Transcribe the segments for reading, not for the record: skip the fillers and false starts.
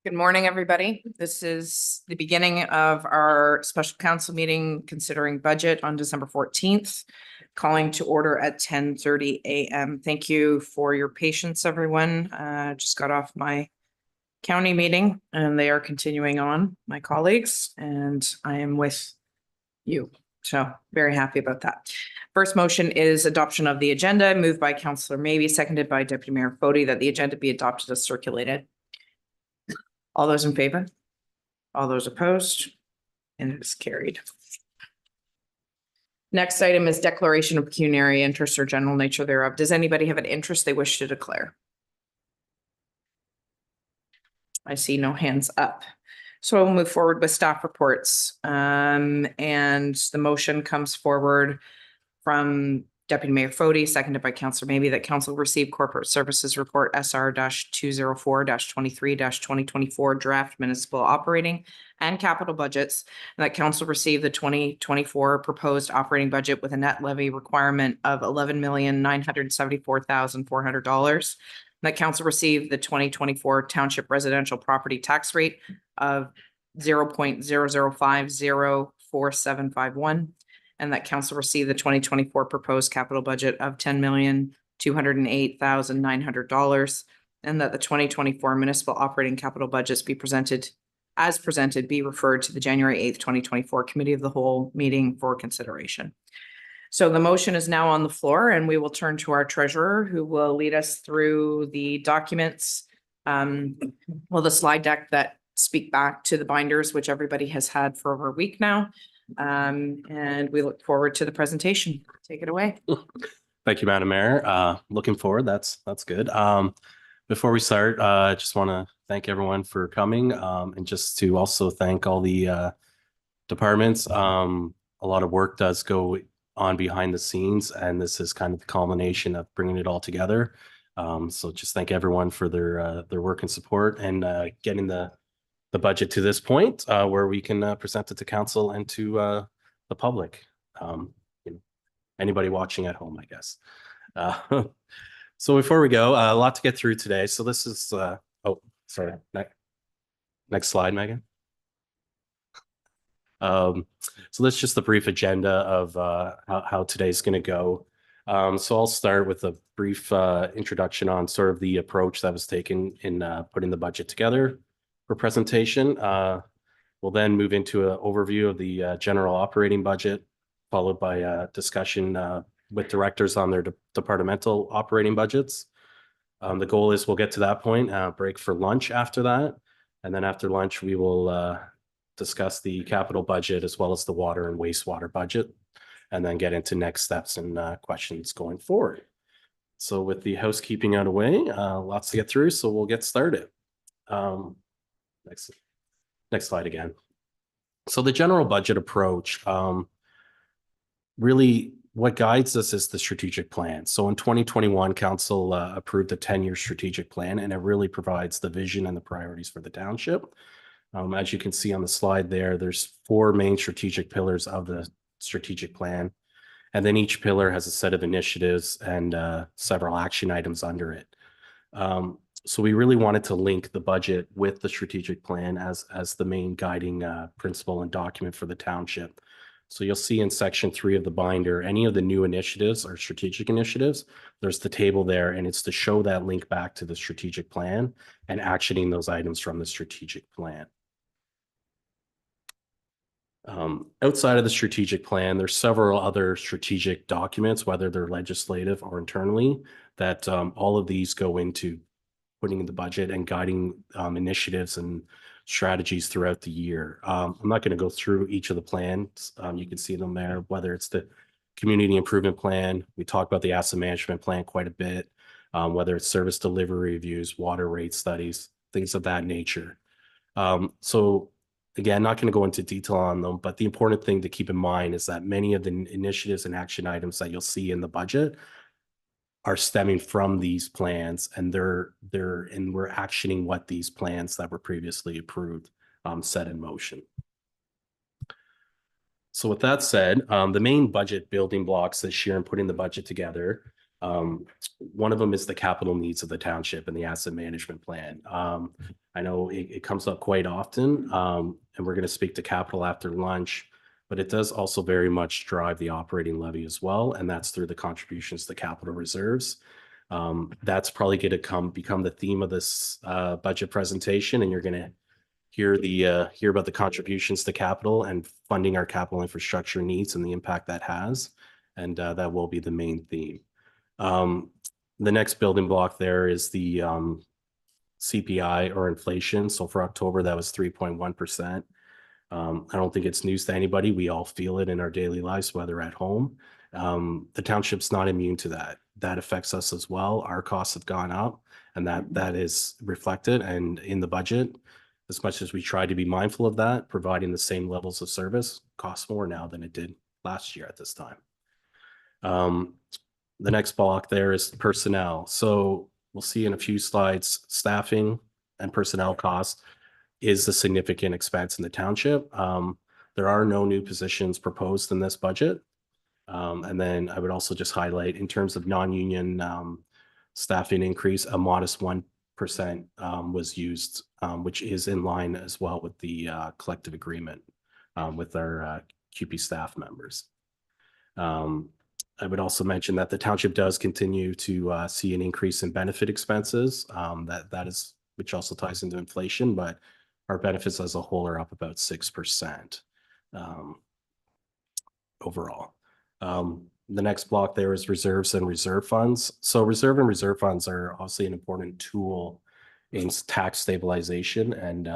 Good morning, everybody. This is the beginning of our special council meeting considering budget on December 14th, calling to order at 10:30 a.m. Thank you for your patience, everyone. Just got off my county meeting and they are continuing on, my colleagues, and I am with you. So very happy about that. First motion is adoption of the agenda, moved by Councillor Maybe, seconded by Deputy Mayor Fody, that the agenda be adopted as circulated. All those in favor? All those opposed? And it is carried. Next item is declaration of pecuniary interest or general nature thereof. Does anybody have an interest they wish to declare? I see no hands up. So we'll move forward with staff reports. And the motion comes forward from Deputy Mayor Fody, seconded by Councillor Maybe, that council receive corporate services report SR-204-23-2024 draft municipal operating and capital budgets, and that council receive the 2024 proposed operating budget with a net levy requirement of $11,974,400. That council receive the 2024 township residential property tax rate of 0.00504751. And that council receive the 2024 proposed capital budget of $10,208,900, and that the 2024 municipal operating capital budgets be presented as presented, be referred to the January 8th, 2024 Committee of the Whole meeting for consideration. So the motion is now on the floor, and we will turn to our treasurer, who will lead us through the documents, the slide deck that speak back to the binders, which everybody has had for over a week now. And we look forward to the presentation. Take it away. Thank you, Madam Mayor. Looking forward. That's good. Before we start, I just want to thank everyone for coming, and just to also thank all the departments. A lot of work does go on behind the scenes, and this is kind of the culmination of bringing it all together. So just thank everyone for their work and support, and getting the budget to this point where we can present it to council and to the public. Anybody watching at home, I guess. So before we go, a lot to get through today. So this is, oh, sorry, next slide, Megan. So that's just the brief agenda of how today's going to go. So I'll start with a brief introduction on sort of the approach that was taken in putting the budget together for presentation. We'll then move into an overview of the general operating budget, followed by a discussion with directors on their departmental operating budgets. The goal is we'll get to that point, break for lunch after that. And then after lunch, we will discuss the capital budget as well as the water and wastewater budget, and then get into next steps and questions going forward. So with the housekeeping out of the way, lots to get through, so we'll get started. Next slide again. So the general budget approach, really what guides us is the strategic plan. So in 2021, council approved a 10-year strategic plan, and it really provides the vision and the priorities for the township. As you can see on the slide there, there's 4 main strategic pillars of the strategic plan. And then each pillar has a set of initiatives and several action items under it. So we really wanted to link the budget with the strategic plan as the main guiding principle and document for the township. So you'll see in section 3 of the binder, any of the new initiatives or strategic initiatives, there's the table there, and it's to show that link back to the strategic plan and actioning those items from the strategic plan. Outside of the strategic plan, there's several other strategic documents, whether they're legislative or internally, that all of these go into putting in the budget and guiding initiatives and strategies throughout the year. I'm not going to go through each of the plans. You can see them there, whether it's the community improvement plan. We talked about the asset management plan quite a bit, whether it's service delivery reviews, water rate studies, things of that nature. So again, not going to go into detail on them, but the important thing to keep in mind is that many of the initiatives and action items that you'll see in the budget are stemming from these plans, and we're actioning what these plans that were previously approved set in motion. So with that said, the main budget building blocks this year in putting the budget together, One of them is the capital needs of the township and the asset management plan. I know it comes up quite often, and we're going to speak to capital after lunch, but it does also very much drive the operating levy as well, and that's through the contributions to capital reserves. That's probably going to become the theme of this budget presentation, and you're going to hear about the contributions to capital and funding our capital infrastructure needs and the impact that has, and that will be the main theme. The next building block there is the CPI or inflation. So for October, that was 3.1%. I don't think it's news to anybody. We all feel it in our daily lives, whether at home. The township's not immune to that. That affects us as well. Our costs have gone up, and that is reflected and in the budget. As much as we try to be mindful of that, providing the same levels of service costs more now than it did last year at this time. The next block there is personnel. So we'll see in a few slides, staffing and personnel costs is a significant expense in the township. There are no new positions proposed in this budget. And then I would also just highlight in terms of non-union staffing increase, a modest 1% was used, which is in line as well with the collective agreement with our QP staff members. I would also mention that the township does continue to see an increase in benefit expenses. That is, which also ties into inflation, but our benefits as a whole are up about 6% overall. The next block there is reserves and reserve funds. So reserve and reserve funds are obviously an important tool in tax stabilization and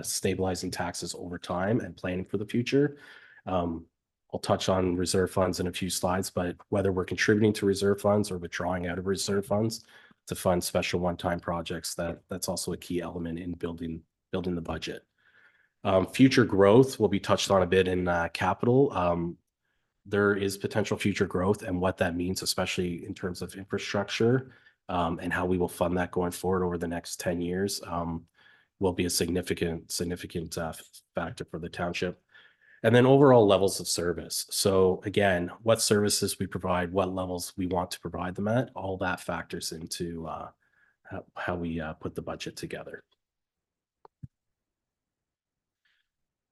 stabilizing taxes over time and planning for the future. I'll touch on reserve funds in a few slides, but whether we're contributing to reserve funds or withdrawing out of reserve funds to fund special one-time projects, that's also a key element in building the budget. Future growth will be touched on a bit in capital. There is potential future growth, and what that means, especially in terms of infrastructure and how we will fund that going forward over the next 10 years, will be a significant factor for the township. And then overall levels of service. So again, what services we provide, what levels we want to provide them at, all that factors into how we put the budget together.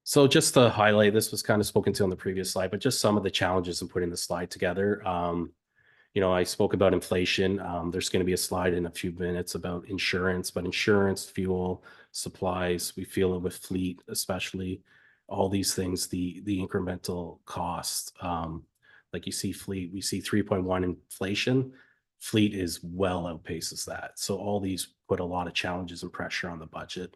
So just to highlight, this was kind of spoken to on the previous slide, but just some of the challenges in putting the slide together. I spoke about inflation. There's going to be a slide in a few minutes about insurance, but insurance, fuel, supplies, we feel it with fleet, especially. All these things, the incremental cost, like you see fleet, we see 3.1 inflation. Fleet is well outpaces that. So all these put a lot of challenges and pressure on the budget.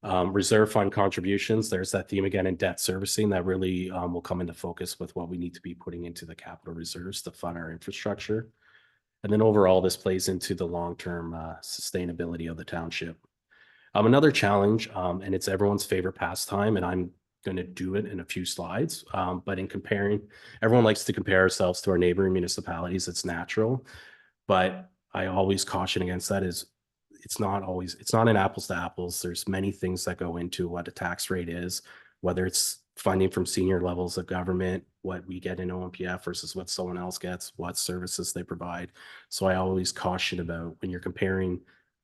Reserve fund contributions, there's that theme again in debt servicing that really will come into focus with what we need to be putting into the capital reserves to fund our infrastructure. And then overall, this plays into the long-term sustainability of the township. Another challenge, and it's everyone's favorite pastime, and I'm going to do it in a few slides, but in comparing, everyone likes to compare ourselves to our neighboring municipalities. It's natural, but I always caution against that. It's not an apples to apples. There's many things that go into what a tax rate is, whether it's funding from senior levels of government, what we get in OMPF versus what someone else gets, what services they provide. So I always caution about when you're comparing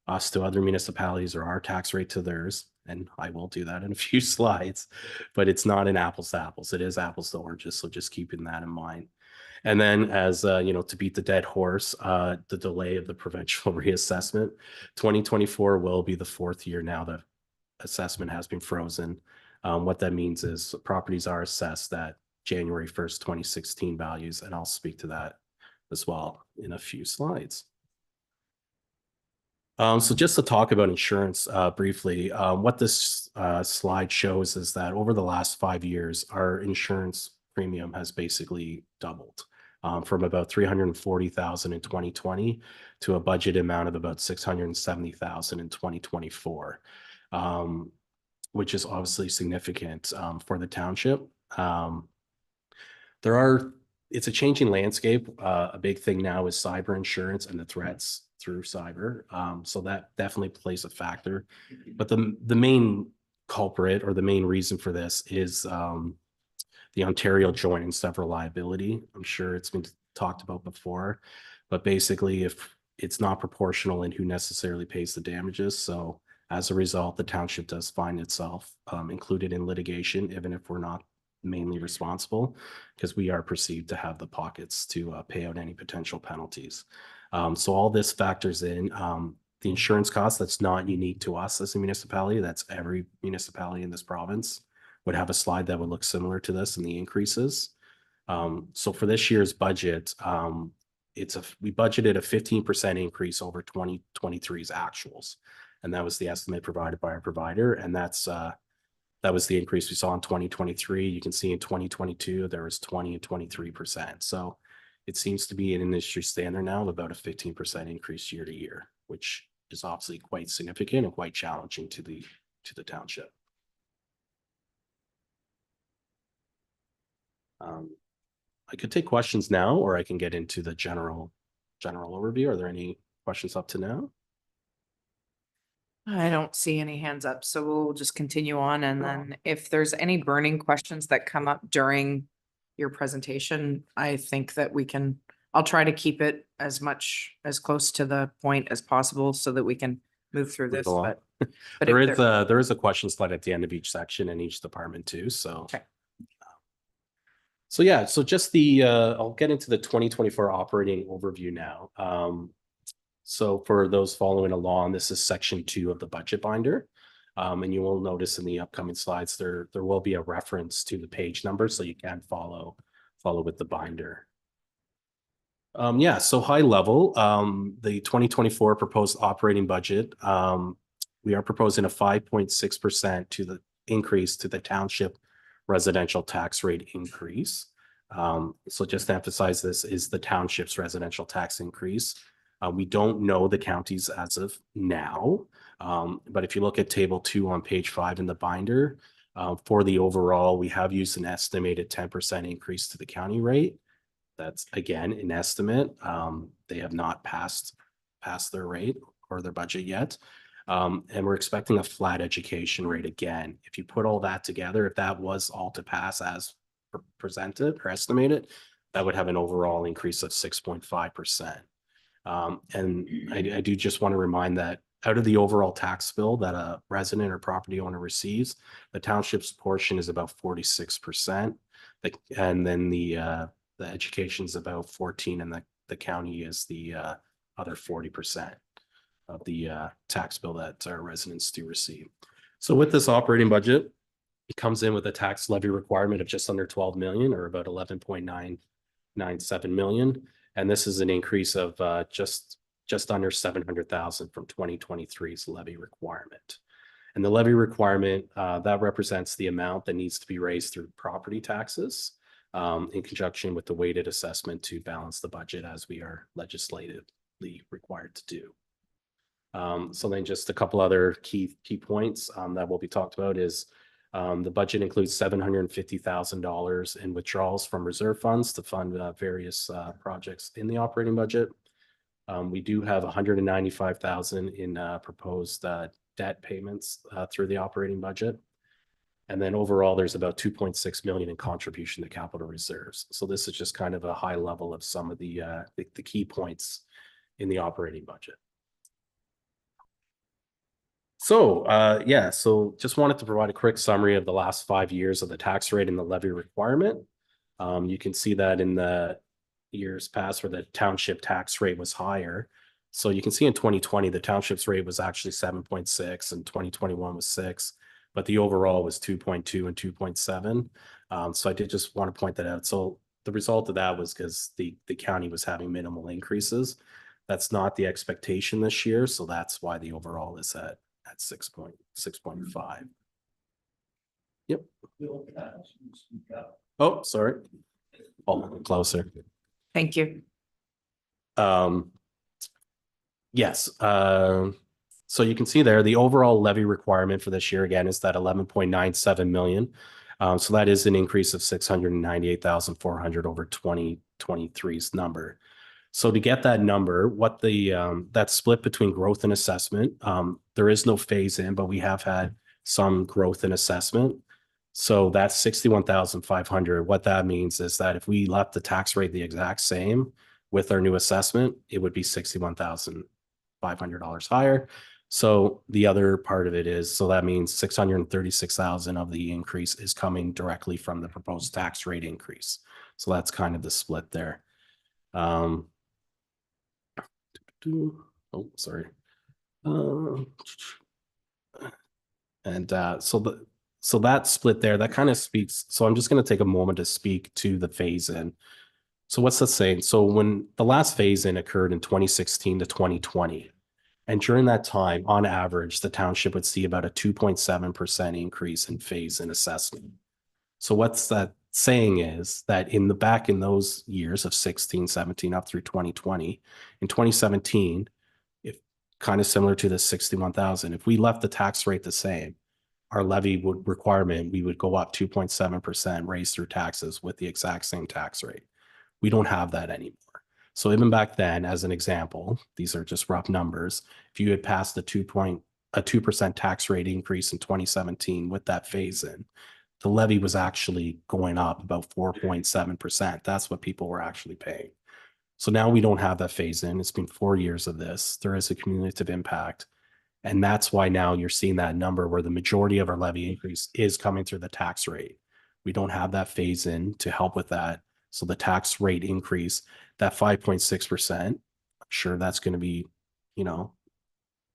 us to other municipalities or our tax rate to theirs, and I will do that in a few slides, but it's not an apples to apples. It is apples to oranges. So just keeping that in mind. And then as, to beat the dead horse, the delay of the provincial reassessment, 2024 will be the fourth year now that assessment has been frozen. What that means is properties are assessed at January 1st, 2016 values, and I'll speak to that as well in a few slides. So just to talk about insurance briefly, what this slide shows is that over the last 5 years, our insurance premium has basically doubled from about $340,000 in 2020 to a budget amount of about $670,000 in 2024, which is obviously significant for the township. It's a changing landscape. A big thing now is cyber insurance and the threats through cyber. So that definitely plays a factor. But the main culprit or the main reason for this is the Ontario joint and several liability. I'm sure it's been talked about before. But basically, if it's not proportional in who necessarily pays the damages, so as a result, the township does find itself included in litigation, even if we're not mainly responsible, because we are perceived to have the pockets to pay out any potential penalties. So all this factors in the insurance cost. That's not unique to us as a municipality. That's every municipality in this province would have a slide that would look similar to this and the increases. So for this year's budget, we budgeted a 15% increase over 2023's actuals. And that was the estimate provided by our provider. And that was the increase we saw in 2023. You can see in 2022, there was 20 and 23%. So it seems to be an industry standard now of about a 15% increase year to year, which is obviously quite significant and quite challenging to the township. I could take questions now, or I can get into the general overview. Are there any questions up to now? I don't see any hands up, so we'll just continue on. And then if there's any burning questions that come up during your presentation, I think that I'll try to keep it as close to the point as possible so that we can move through this. But there is a question slide at the end of each section in each department too. So, okay. So yeah, so just I'll get into the 2024 operating overview now. So for those following along, this is section 2 of the budget binder. And you will notice in the upcoming slides, there will be a reference to the page number so you can follow with the binder. Yeah, so high level, the 2024 proposed operating budget, we are proposing a 5.6% to the increase to the township residential tax rate increase. So just to emphasize, this is the township's residential tax increase. We don't know the counties as of now, but if you look at table 2 on page 5 in the binder, for the overall, we have used an estimated 10% increase to the county rate. That's again an estimate. They have not passed their rate or their budget yet. And we're expecting a flat education rate again. If you put all that together, if that was all to pass as presented or estimated, that would have an overall increase of 6.5%. And I do just want to remind that out of the overall tax bill that a resident or property owner receives, the township's portion is about 46%. And then the education is about 14%, and the county is the other 40% of the tax bill that our residents do receive. So with this operating budget, it comes in with a tax levy requirement of just under 12 million, or about 11.997 million. And this is an increase of just under 700,000 from 2023's levy requirement. And the levy requirement, that represents the amount that needs to be raised through property taxes in conjunction with the weighted assessment to balance the budget as we are legislatively required to do. So then just a couple other key points that will be talked about is the budget includes $750,000 in withdrawals from reserve funds to fund various projects in the operating budget. We do have $195,000 in proposed debt payments through the operating budget. And then overall, there's about $2.6 million in contribution to capital reserves. So this is just kind of a high level of some of the key points in the operating budget. So yeah, so just wanted to provide a quick summary of the last 5 years of the tax rate and the levy requirement. You can see that in the years past where the township tax rate was higher. So you can see in 2020, the township's rate was actually 7.6 and 2021 was 6, but the overall was 2.2 and 2.7. So I did just want to point that out. So the result of that was because the county was having minimal increases. That's not the expectation this year. So that's why the overall is at 6.5. Yep. Oh, sorry. Oh, closer. Thank you. Yes. So you can see there, the overall levy requirement for this year, again, is that 11.97 million. So that is an increase of 698,400 over 2023's number. So to get that number, what that's split between growth and assessment. There is no phase in, but we have had some growth in assessment. So that's 61,500. What that means is that if we left the tax rate the exact same with our new assessment, it would be $61,500 higher. So the other part of it is, so that means 636,000 of the increase is coming directly from the proposed tax rate increase. So that's kind of the split there. Oh, sorry. So that split there, that kind of speaks. So I'm just going to take a moment to speak to the phase in. So what's that saying? So when the last phase in occurred in 2016 to 2020, and during that time, on average, the township would see about a 2.7% increase in phase in assessment. So what's that saying is that in those years of 16, 17 up through 2020, in 2017, if kind of similar to the 61,000, if we left the tax rate the same, our levy requirement, we would go up 2.7% raised through taxes with the exact same tax rate. We don't have that anymore. So even back then, as an example, these are just rough numbers. If you had passed a 2% tax rate increase in 2017 with that phase in, the levy was actually going up about 4.7%. That's what people were actually paying. So now we don't have that phase in. It's been 4 years of this. There is a cumulative impact. And that's why now you're seeing that number where the majority of our levy increase is coming through the tax rate. We don't have that phase in to help with that. So the tax rate increase, that 5.6%, I'm sure that's going to be,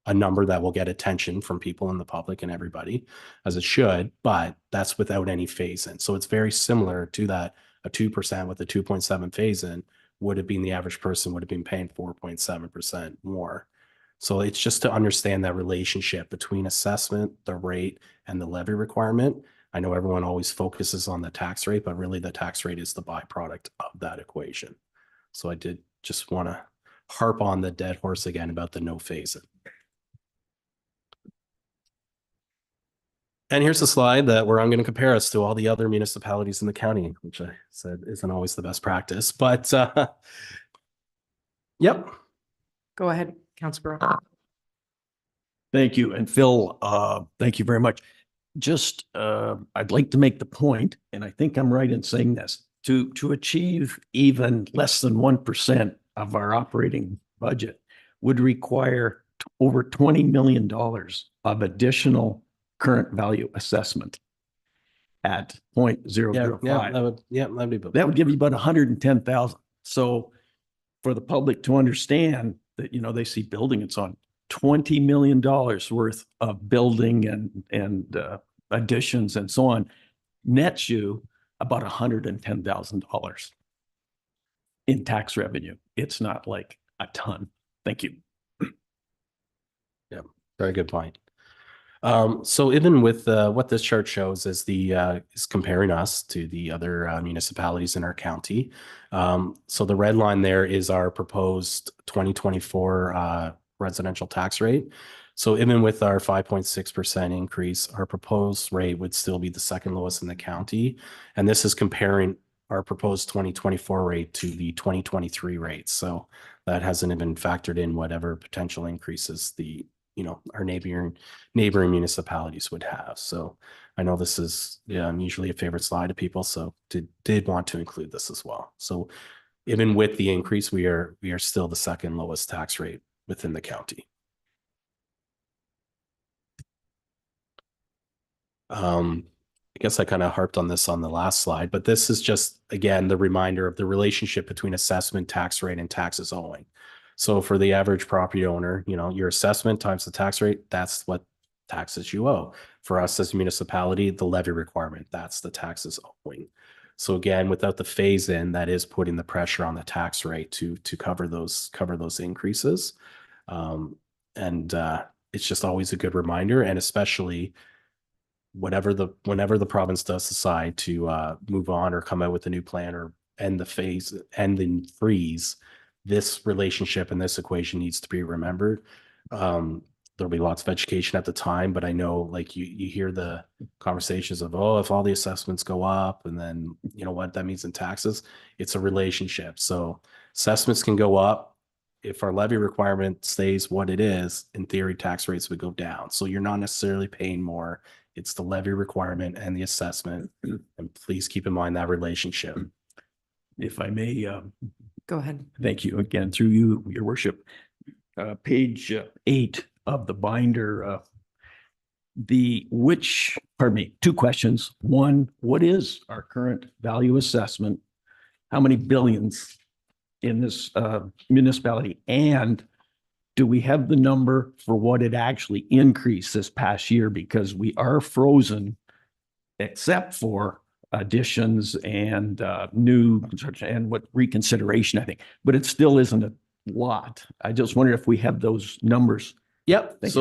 a number that will get attention from people in the public and everybody, as it should, but that's without any phase in. So it's very similar to that, a 2% with a 2.7 phase in would have been, the average person would have been paying 4.7% more. So it's just to understand that relationship between assessment, the rate, and the levy requirement. I know everyone always focuses on the tax rate, but really the tax rate is the byproduct of that equation. So I did just want to harp on the dead horse again about the no phase in. And here's a slide where I'm going to compare us to all the other municipalities in the county, which I said isn't always the best practice, but yep. Go ahead, Councilor Burrow. Thank you. And Phil, thank you very much. Just, I'd like to make the point, and I think I'm right in saying this, to achieve even less than 1% of our operating budget would require over $20 million of additional current value assessment at 0.005. That would give you about 110,000. So for the public to understand that, they see building, it's on $20 million worth of building and additions and so on, nets you about $110,000 in tax revenue. It's not like a ton. Thank you. Yeah, very good point. So even with what this chart shows is is comparing us to the other municipalities in our county. So the red line there is our proposed 2024 residential tax rate. So even with our 5.6% increase, our proposed rate would still be the second lowest in the county. And this is comparing our proposed 2024 rate to the 2023 rate. So that hasn't even factored in whatever potential increases our neighboring municipalities would have. So I know this is usually a favorite slide of people, so did want to include this as well. So even with the increase, we are still the second lowest tax rate within the county. I guess I kind of harped on this on the last slide, but this is just, again, the reminder of the relationship between assessment, tax rate, and taxes owing. So for the average property owner, your assessment times the tax rate, that's what taxes you owe. For us as a municipality, the levy requirement, that's the taxes owing. So again, without the phase in, that is putting the pressure on the tax rate to cover those increases. It's just always a good reminder, and especially whenever the province does decide to move on or come out with a new plan or end the phase, end and freeze, this relationship and this equation needs to be remembered. There'll be lots of education at the time, but I know like you hear the conversations of, if all the assessments go up and then what that means in taxes, it's a relationship. So assessments can go up. If our levy requirement stays what it is, in theory, tax rates would go down. So you're not necessarily paying more It's the levy requirement and the assessment. And please keep in mind that relationship. If I may, Go ahead. thank you again through you, your worship. Page 8 of the binder, pardon me, 2 questions. One, what is our current value assessment? How many billions in this municipality? And do we have the number for what it actually increased this past year? Because we are frozen except for additions and new construction and what reconsideration, I think, but it still isn't a lot. I just wondered if we have those numbers. Yep. Thank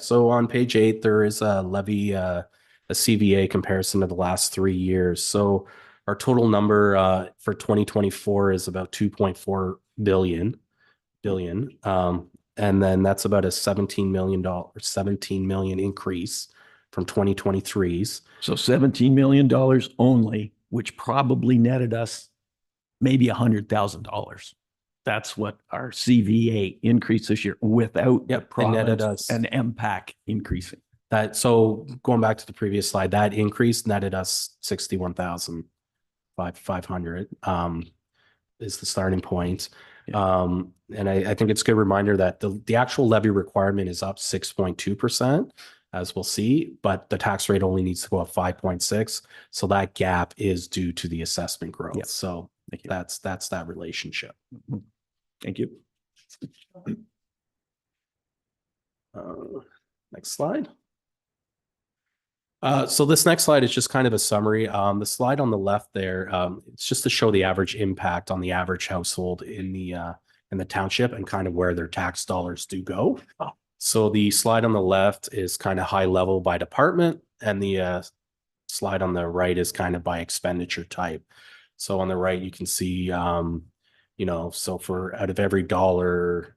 So on page 8, there is a levy, a CVA comparison of the last 3 years. So our total number for 2024 is about 2.4 billion. And then that's about a $17 million increase from 2023's. So $17 million only, which probably netted us maybe $100,000. That's what our CVA increased this year without the Yep, it netted province us. and MPAC increasing. So going back to the previous slide, that increase netted us 61,500 is the starting point. And I think it's a good reminder that the actual levy requirement is up 6.2%, as we'll see, but the tax rate only needs to go up 5.6. So that gap is due to the assessment growth. Yep. So that's that relationship. Thank you. Next slide. So this next slide is just kind of a summary. The slide on the left there, it's just to show the average impact on the average household in the township and kind of where their tax dollars do go. So the slide on the left is kind of high level by department, and the slide on the right is kind of by expenditure type. So on the right, you can see, so for out of every dollar,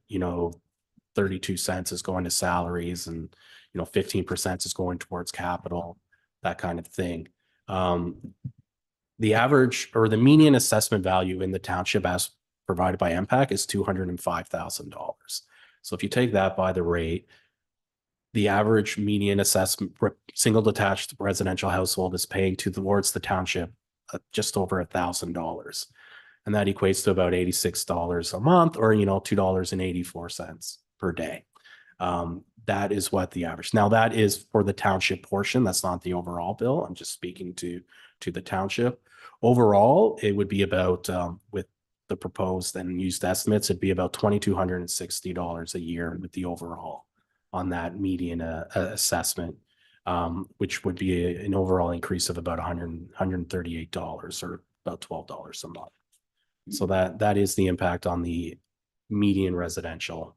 32 cents is going to salaries, and 15% is going towards capital, that kind of thing. The average or the median assessment value in the township as provided by MPAC is $205,000. So if you take that by the rate, the average median assessment single detached residential household is paying towards the township just over $1,000. And that equates to about $86 a month, or $2.84 per day. That is what the average. Now that is for the township portion. That's not the overall bill. I'm just speaking to the township. Overall, it would be about with the proposed and used estimates, it'd be about $2,260 a year with the overall on that median assessment, which would be an overall increase of about $138 or about $12 a month. So that is the impact on the median residential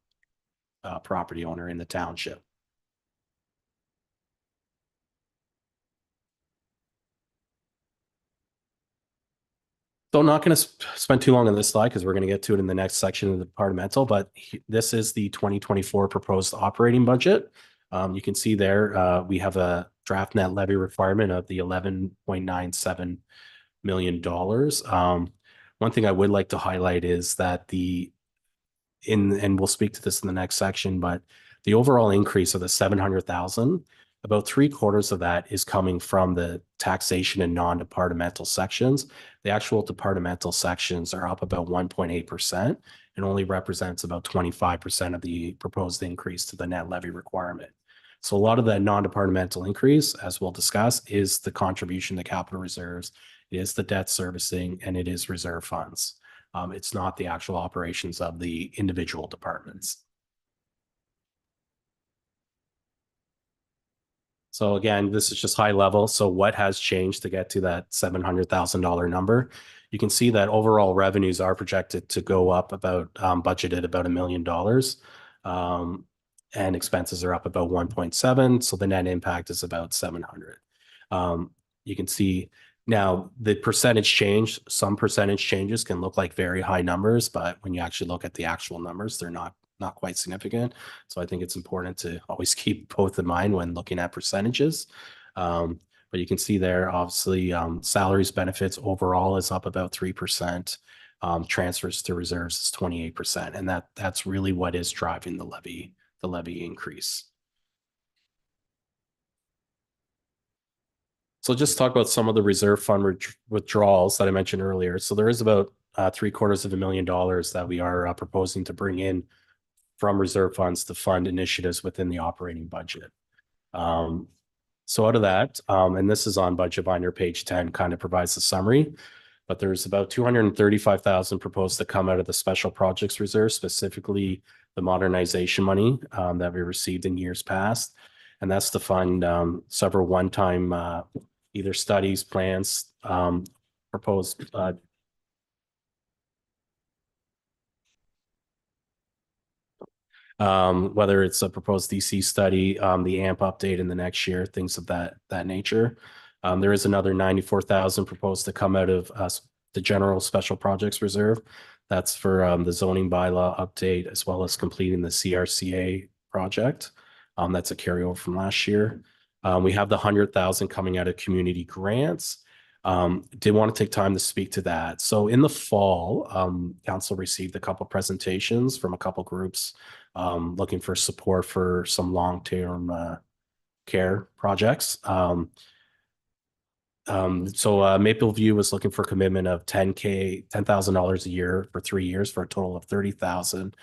property owner in the township. So I'm not going to spend too long on this slide because we're going to get to it in the next section of the departmental, but this is the 2024 proposed operating budget. You can see there we have a draft net levy requirement of the $11.97 million. One thing I would like to highlight is that and we'll speak to this in the next section, but the overall increase of the 700,000, about 3/4 of that is coming from the taxation and non-departmental sections. The actual departmental sections are up about 1.8% and only represents about 25% of the proposed increase to the net levy requirement. So a lot of that non-departmental increase, as we'll discuss, is the contribution to capital reserves, it is the debt servicing, and it is reserve funds. It's not the actual operations of the individual departments. So again, this is just high level. So what has changed to get to that $700,000 number? You can see that overall revenues are projected to go up about budgeted about $1 million. And expenses are up about 1.7. So the net impact is about 700. You can see now the percentage change, some percentage changes can look like very high numbers, but when you actually look at the actual numbers, they're not quite significant. So I think it's important to always keep both in mind when looking at percentages. But you can see there, obviously, salaries, benefits overall is up about 3%. Transfers to reserves is 28%. And that's really what is driving the levy increase. So just talk about some of the reserve fund withdrawals that I mentioned earlier. So there is about $750,000 that we are proposing to bring in from reserve funds to fund initiatives within the operating budget. So out of that, and this is on budget binder page 10, kind of provides the summary, but there's about 235,000 proposed to come out of the special projects reserve, specifically the modernization money that we received in years past. And that's to fund several one-time either studies, plans, proposed whether it's a proposed DC study, the AMP update in the next year, things of that nature. There is another 94,000 proposed to come out of the general special projects reserve. That's for the zoning bylaw update, as well as completing the CRCA project. That's a carryover from last year. We have the 100,000 coming out of community grants. Did want to take time to speak to that. So in the fall, council received a couple presentations from a couple groups looking for support for some long-term care projects. So Mapleview was looking for a commitment of $10,000 a year for 3 years for a total of 30,000.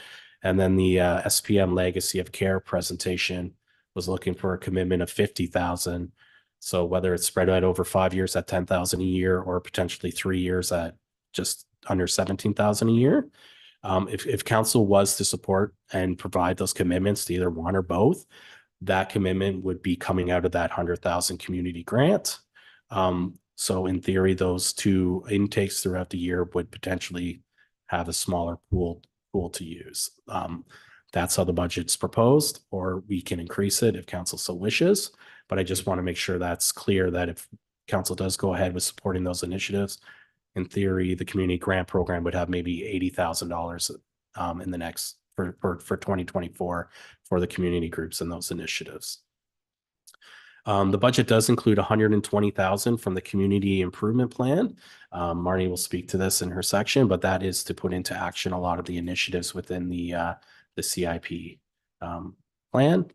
And then the SPM Legacy of Care presentation was looking for a commitment of 50,000. So whether it's spread out over 5 years at 10,000 a year, or potentially 3 years at just under 17,000 a year. If council was to support and provide those commitments to either one or both, that commitment would be coming out of that 100,000 community grant. So in theory, those two intakes throughout the year would potentially have a smaller pool to use. That's how the budget's proposed, or we can increase it if council so wishes. But I just want to make sure that's clear that if council does go ahead with supporting those initiatives, in theory, the community grant program would have maybe $80,000 in the next for 2024 for the community groups and those initiatives. The budget does include 120,000 from the community improvement plan. Marnie will speak to this in her section, but that is to put into action a lot of the initiatives within the CIP plan.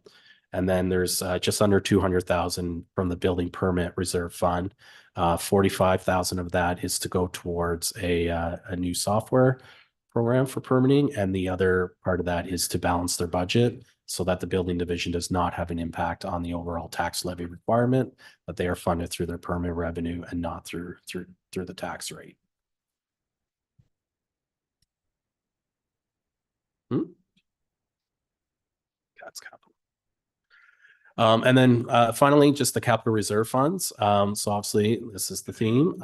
And then there's just under 200,000 from the building permit reserve fund. 45,000 of that is to go towards a new software program for permitting. And the other part of that is to balance their budget so that the building division does not have an impact on the overall tax levy requirement, that they are funded through their permit revenue and not through the tax rate. That's capital. And then finally, just the capital reserve funds. So obviously, this is the theme.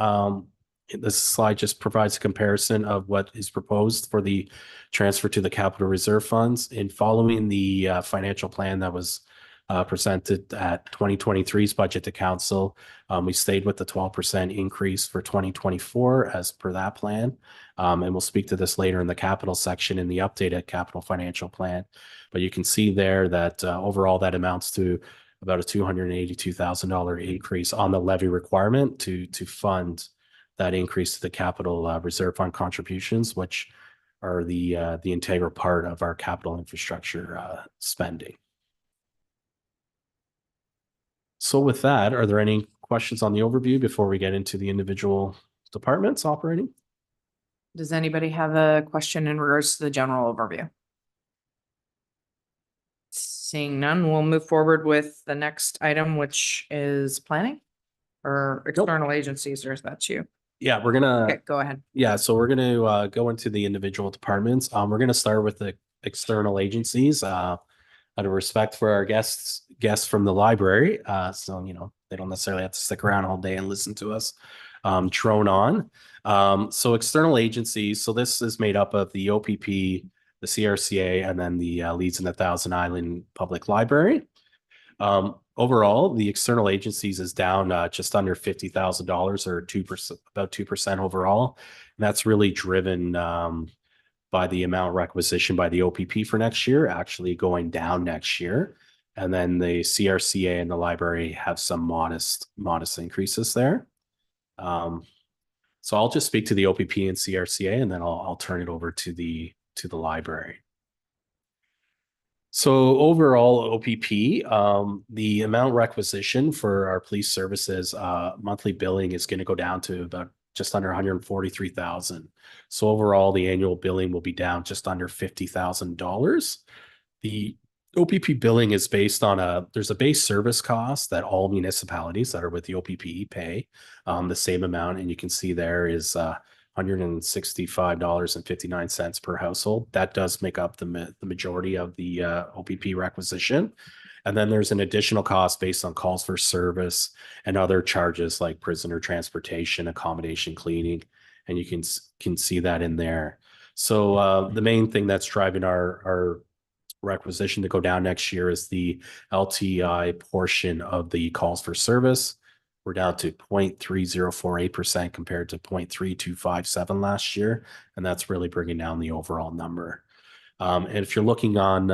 This slide just provides a comparison of what is proposed for the transfer to the capital reserve funds. In following the financial plan that was presented at 2023's budget to council, we stayed with the 12% increase for 2024 as per that plan. And we'll speak to this later in the capital section in the updated capital financial plan. But you can see there that overall that amounts to about a $282,000 increase on the levy requirement to fund that increase to the capital reserve fund contributions, which are the integral part of our capital infrastructure spending. So with that, are there any questions on the overview before we get into the individual departments operating? Does anybody have a question in regards to the general overview? Seeing none, we'll move forward with the next item, which is planning or external agencies, or is that you? Yeah, we're gonna. Okay, go ahead. Yeah, so we're gonna go into the individual departments. We're gonna start with the external agencies. Out of respect for our guests from the library, so they don't necessarily have to stick around all day and listen to us drone on. So external agencies. So this is made up of the OPP, the CRCA, and then the Leeds and the Thousand Island Public Library. Overall, the external agencies is down just under $50,000 or 2%, about 2% overall. And that's really driven by the amount requisitioned by the OPP for next year, actually going down next year. And then the CRCA and the library have some modest increases there. So I'll just speak to the OPP and CRCA, and then I'll turn it over to the library. So overall OPP, the amount requisition for our police services, monthly billing is going to go down to about just under 143,000. So overall, the annual billing will be down just under $50,000. The OPP billing is based on there's a base service cost that all municipalities that are with the OPP pay, the same amount. And you can see there is, $165.59 per household. That does make up the majority of the OPP requisition. And then there's an additional cost based on calls for service and other charges like prisoner transportation, accommodation, cleaning, and you can see that in there. So the main thing that's driving our requisition to go down next year is the LTI portion of the calls for service. We're down to 0.3048% compared to 0.3257 last year. And that's really bringing down the overall number. And if you're looking on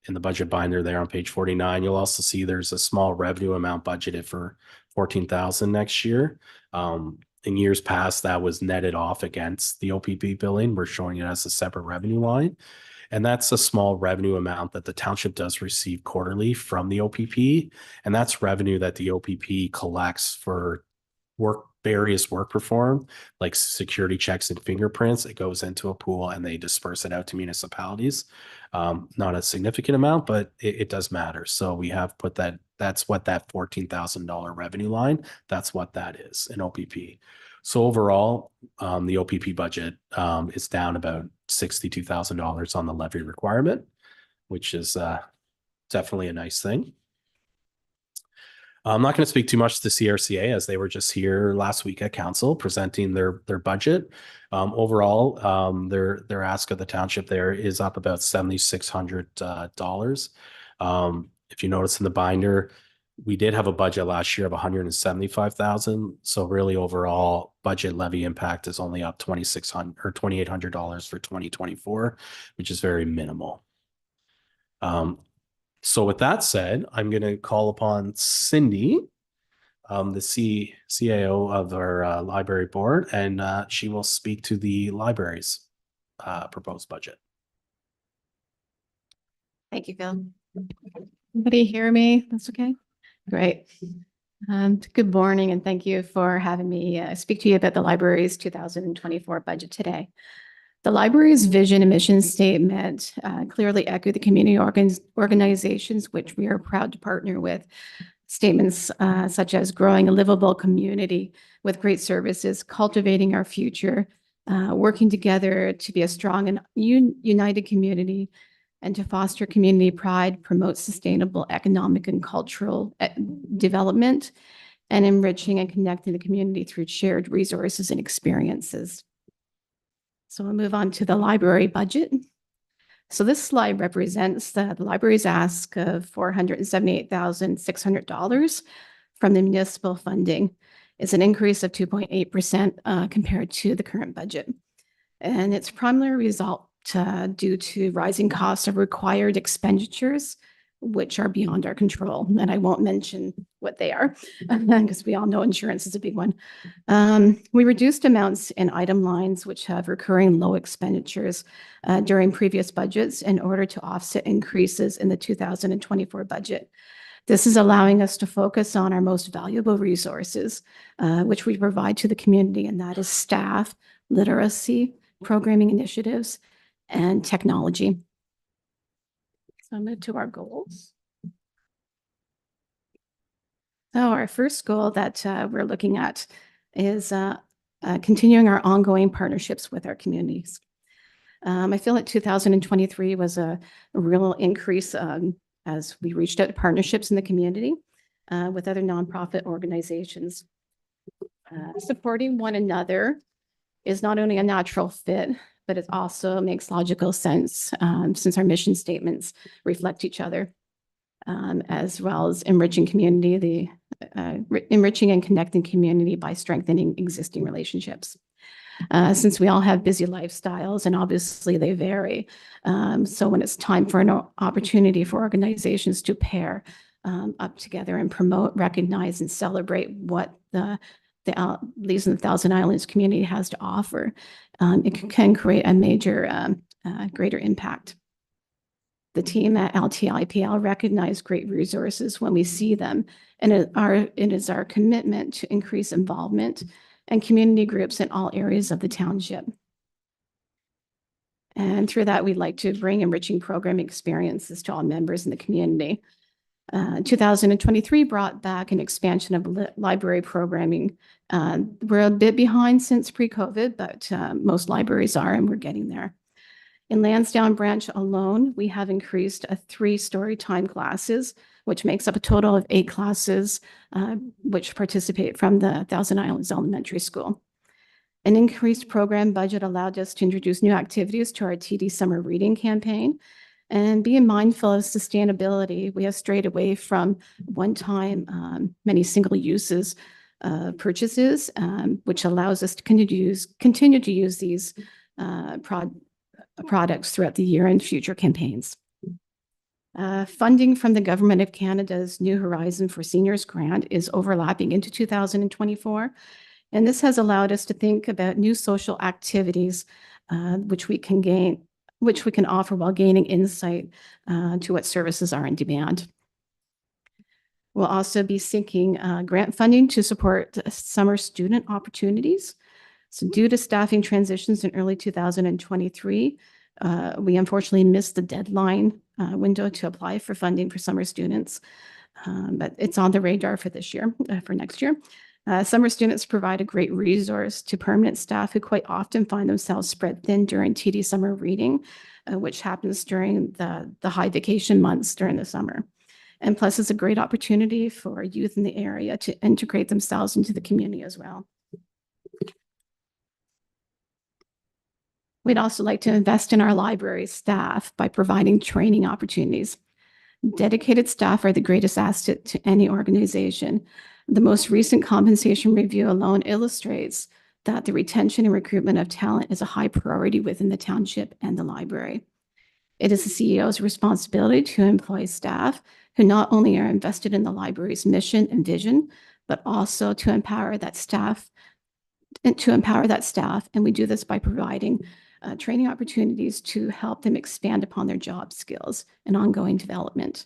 in the budget binder there on page 49, you'll also see there's a small revenue amount budgeted for 14,000 next year. In years past, that was netted off against the OPP billing. We're showing it as a separate revenue line. And that's a small revenue amount that the township does receive quarterly from the OPP. And that's revenue that the OPP collects for various work performed, like security checks and fingerprints. It goes into a pool and they disperse it out to municipalities. Not a significant amount, but it does matter. So we have put that's what that $14,000 revenue line, that's what that is in OPP. So overall, the OPP budget is down about $62,000 on the levy requirement, which is definitely a nice thing. I'm not going to speak too much to CRCA as they were just here last week at council presenting their budget. Overall, their ask of the township there is up about $7,600. If you notice in the binder, we did have a budget last year of $175,000. So really overall budget levy impact is only up $2,600 or $2,800 for 2024, which is very minimal. So with that said, I'm going to call upon Cindy, the CAO of our library board, and she will speak to the library's proposed budget. Thank you, Phil. Everybody hear me? That's okay? Great. Good morning, and thank you for having me speak to you about the library's 2024 budget today. The library's vision and mission statement clearly echo the community organizations, which we are proud to partner with. Statements such as growing a livable community with great services, cultivating our future, working together to be a strong and united community, and to foster community pride, promote sustainable economic and cultural development, and enriching and connecting the community through shared resources and experiences. So we'll move on to the library budget. So this slide represents the library's ask of $478,600 from the municipal funding. It's an increase of 2.8% compared to the current budget. And its primary result due to rising costs of required expenditures, which are beyond our control. And I won't mention what they are because we all know insurance is a big one. We reduced amounts in item lines which have recurring low expenditures during previous budgets in order to offset increases in the 2024 budget. This is allowing us to focus on our most valuable resources, which we provide to the community, and that is staff, literacy, programming initiatives, and technology. So I'll move to our goals. So our first goal that we're looking at is continuing our ongoing partnerships with our communities. I feel like 2023 was a real increase as we reached out to partnerships in the community with other nonprofit organizations. Supporting one another is not only a natural fit, but it also makes logical sense since our mission statements reflect each other, as well as enriching community, enriching and connecting community by strengthening existing relationships. Since we all have busy lifestyles and obviously they vary. So when it's time for an opportunity for organizations to pair up together and promote, recognize, and celebrate what the Leaves in the Thousand Islands community has to offer, it can create a major, greater impact. The team at LTIPL recognize great resources when we see them, and it is our commitment to increase involvement and community groups in all areas of the township. And through that, we'd like to bring enriching program experiences to all members in the community. 2023 brought back an expansion of library programming. We're a bit behind since pre-COVID, but most libraries are, and we're getting there. In Lansdowne branch alone, we have increased 3 story time classes, which makes up a total of 8 classes, which participate from the Thousand Islands Elementary School. An increased program budget allowed us to introduce new activities to our TD Summer Reading campaign. And being mindful of sustainability, we have strayed away from one-time, many single uses purchases, which allows us to continue to use these products throughout the year and future campaigns. Funding from the Government of Canada's New Horizon for Seniors grant is overlapping into 2024. And this has allowed us to think about new social activities, which we can offer while gaining insight to what services are in demand. We'll also be seeking grant funding to support summer student opportunities. So due to staffing transitions in early 2023, we unfortunately missed the deadline window to apply for funding for summer students, but it's on the radar for this year, for next year. Summer students provide a great resource to permanent staff who quite often find themselves spread thin during TD Summer Reading, which happens during the high vacation months during the summer. And plus, it's a great opportunity for youth in the area to integrate themselves into the community as well. We'd also like to invest in our library staff by providing training opportunities. Dedicated staff are the greatest asset to any organization. The most recent compensation review alone illustrates that the retention and recruitment of talent is a high priority within the township and the library. It is the CEO's responsibility to employ staff who not only are invested in the library's mission and vision, but also to empower that staff. And we do this by providing training opportunities to help them expand upon their job skills and ongoing development.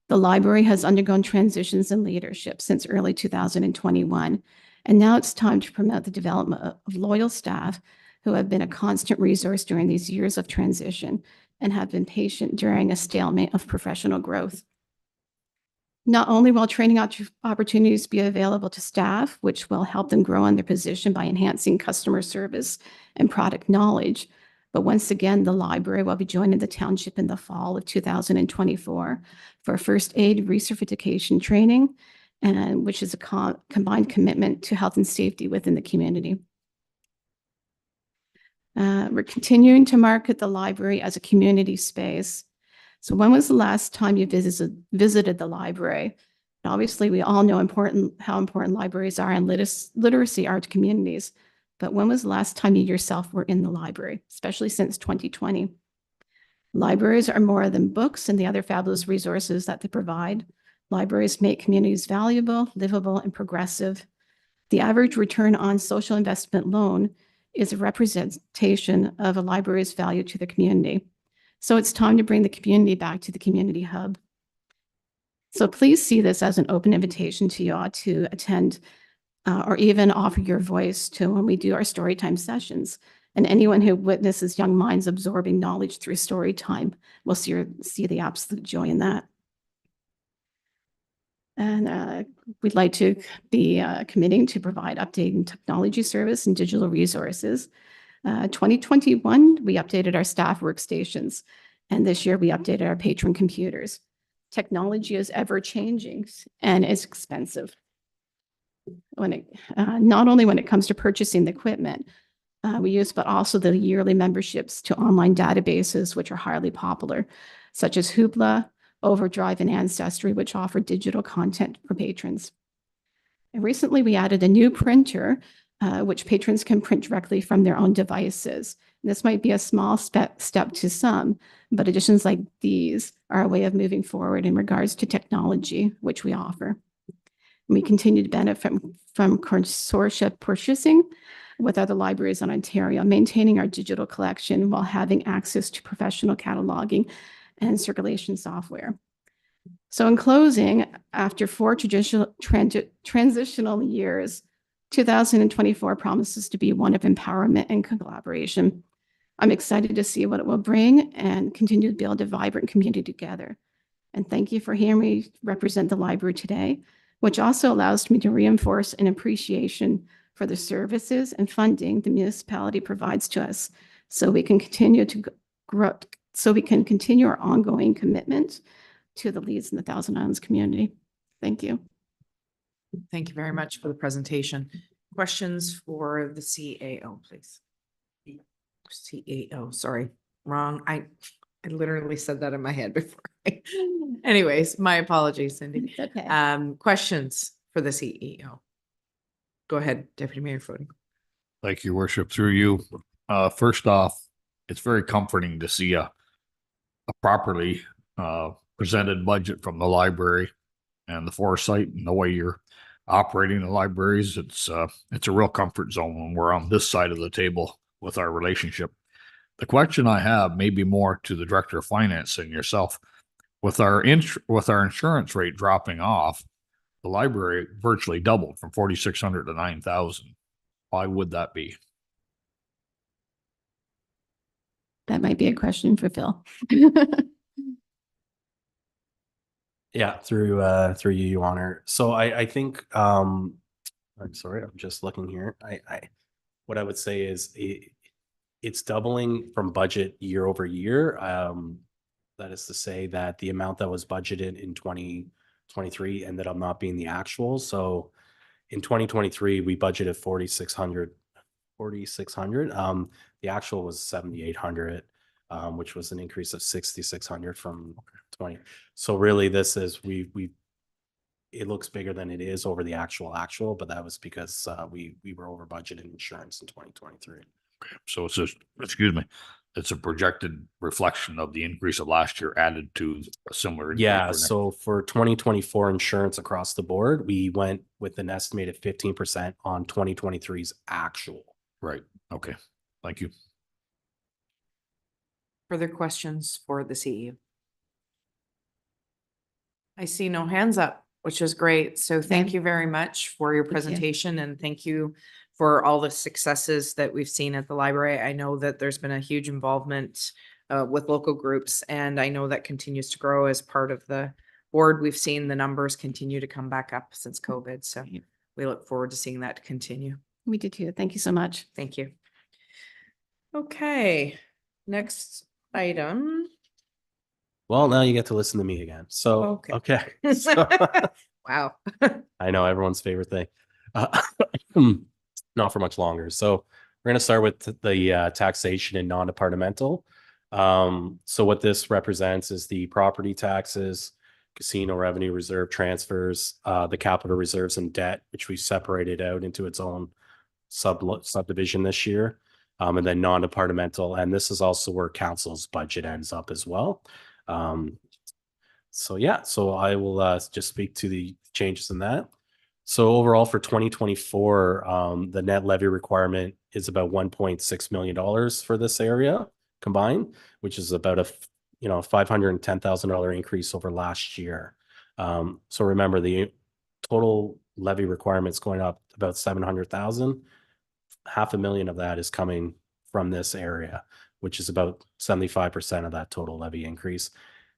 The library has undergone transitions in leadership since early 2021, and now it's time to promote the development of loyal staff who have been a constant resource during these years of transition and have been patient during a stalemate of professional growth. Not only will training opportunities be available to staff, which will help them grow in their position by enhancing customer service and product knowledge, but once again, the library will be joining the township in the fall of 2024 for first aid recertification training, and which is a combined commitment to health and safety within the community. We're continuing to market the library as a community space. So when was the last time you visited the library? Obviously, we all know how important libraries are and literacy are to communities. But when was the last time you yourself were in the library, especially since 2020? Libraries are more than books and the other fabulous resources that they provide. Libraries make communities valuable, livable, and progressive. The average return on social investment loan is a representation of a library's value to the community. So it's time to bring the community back to the community hub. So please see this as an open invitation to you all to attend or even offer your voice to when we do our storytime sessions. And anyone who witnesses young minds absorbing knowledge through storytime will see the absolute joy in that. And we'd like to be committing to provide updating technology service and digital resources. 2021, we updated our staff workstations, and this year we updated our patron computers. Technology is ever changing and is expensive. Not only when it comes to purchasing the equipment we use, but also the yearly memberships to online databases, which are highly popular, such as Hoopla, Overdrive, and Ancestry, which offer digital content for patrons. And recently, we added a new printer, which patrons can print directly from their own devices. And this might be a small step to some, but additions like these are a way of moving forward in regards to technology, which we offer. We continue to benefit from consortia purchasing with other libraries in Ontario, maintaining our digital collection while having access to professional cataloging and circulation software. So in closing, after 4 transitional years, 2024 promises to be one of empowerment and collaboration. I'm excited to see what it will bring and continue to build a vibrant community together. And thank you for hearing me represent the library today, which also allows me to reinforce an appreciation for the services and funding the municipality provides to us so we can continue to grow, so we can continue our ongoing commitment to the Leeds and the Thousand Islands community. Thank you. Thank you very much for the presentation. Questions for the CAO, please? CAO, sorry, wrong. I literally said that in my head before. Anyways, my apologies, Cindy. It's okay. Questions for the CEO? Go ahead, Deputy Mayor Foote. Thank you, Worship, through you. First off, it's very comforting to see a properly presented budget from the library and the foresight and the way you're operating the libraries. It's a real comfort zone when we're on this side of the table with our relationship. The question I have may be more to the Director of Finance and yourself. With our insurance rate dropping off, the library virtually doubled from 4,600 to 9,000. Why would that be? That might be a question for Phil. Yeah, through you, Your Honor. So I think I'm sorry, I'm just looking here. What I would say is it's doubling from budget year over year. That is to say that the amount that was budgeted in 2023 ended up not being the actual. So in 2023, we budgeted 4,600. The actual was 7,800, which was an increase of 6,600 from 20. So really, this is it looks bigger than it is over the actual, but that was because we were over budget in insurance in 2023. Okay, so it's just, excuse me, it's a projected reflection of the increase of last year added to a similar. Yeah. So for 2024 insurance across the board, we went with an estimated 15% on 2023's actual. Right. Okay. Thank you. Further questions for the CEO? I see no hands up, which is great. So thank you very much for your you. presentation and thank you for all the successes that we've seen at the library. I know that there's been a huge involvement with local groups, and I know that continues to grow as part of the board. We've seen the numbers continue to come back up since COVID. So we look forward to seeing that continue. We do too. Thank you so much. Thank you. Okay, next item. Well, now you get to listen to me again. So, okay. So, Wow. I know everyone's favorite thing. Not for much longer. So we're going to start with the taxation and non-departmental. So what this represents is the property taxes, casino revenue reserve transfers, the capital reserves and debt, which we separated out into its own subdivision this year, and then non-departmental. And this is also where council's budget ends up as well. So yeah, so I will just speak to the changes in that. So overall for 2024, the net levy requirement is about $1.6 million for this area combined, which is about a $510,000 increase over last year. So remember, the total levy requirements going up about 700,000. $500,000 of that is coming from this area, which is about 75% of that total levy increase.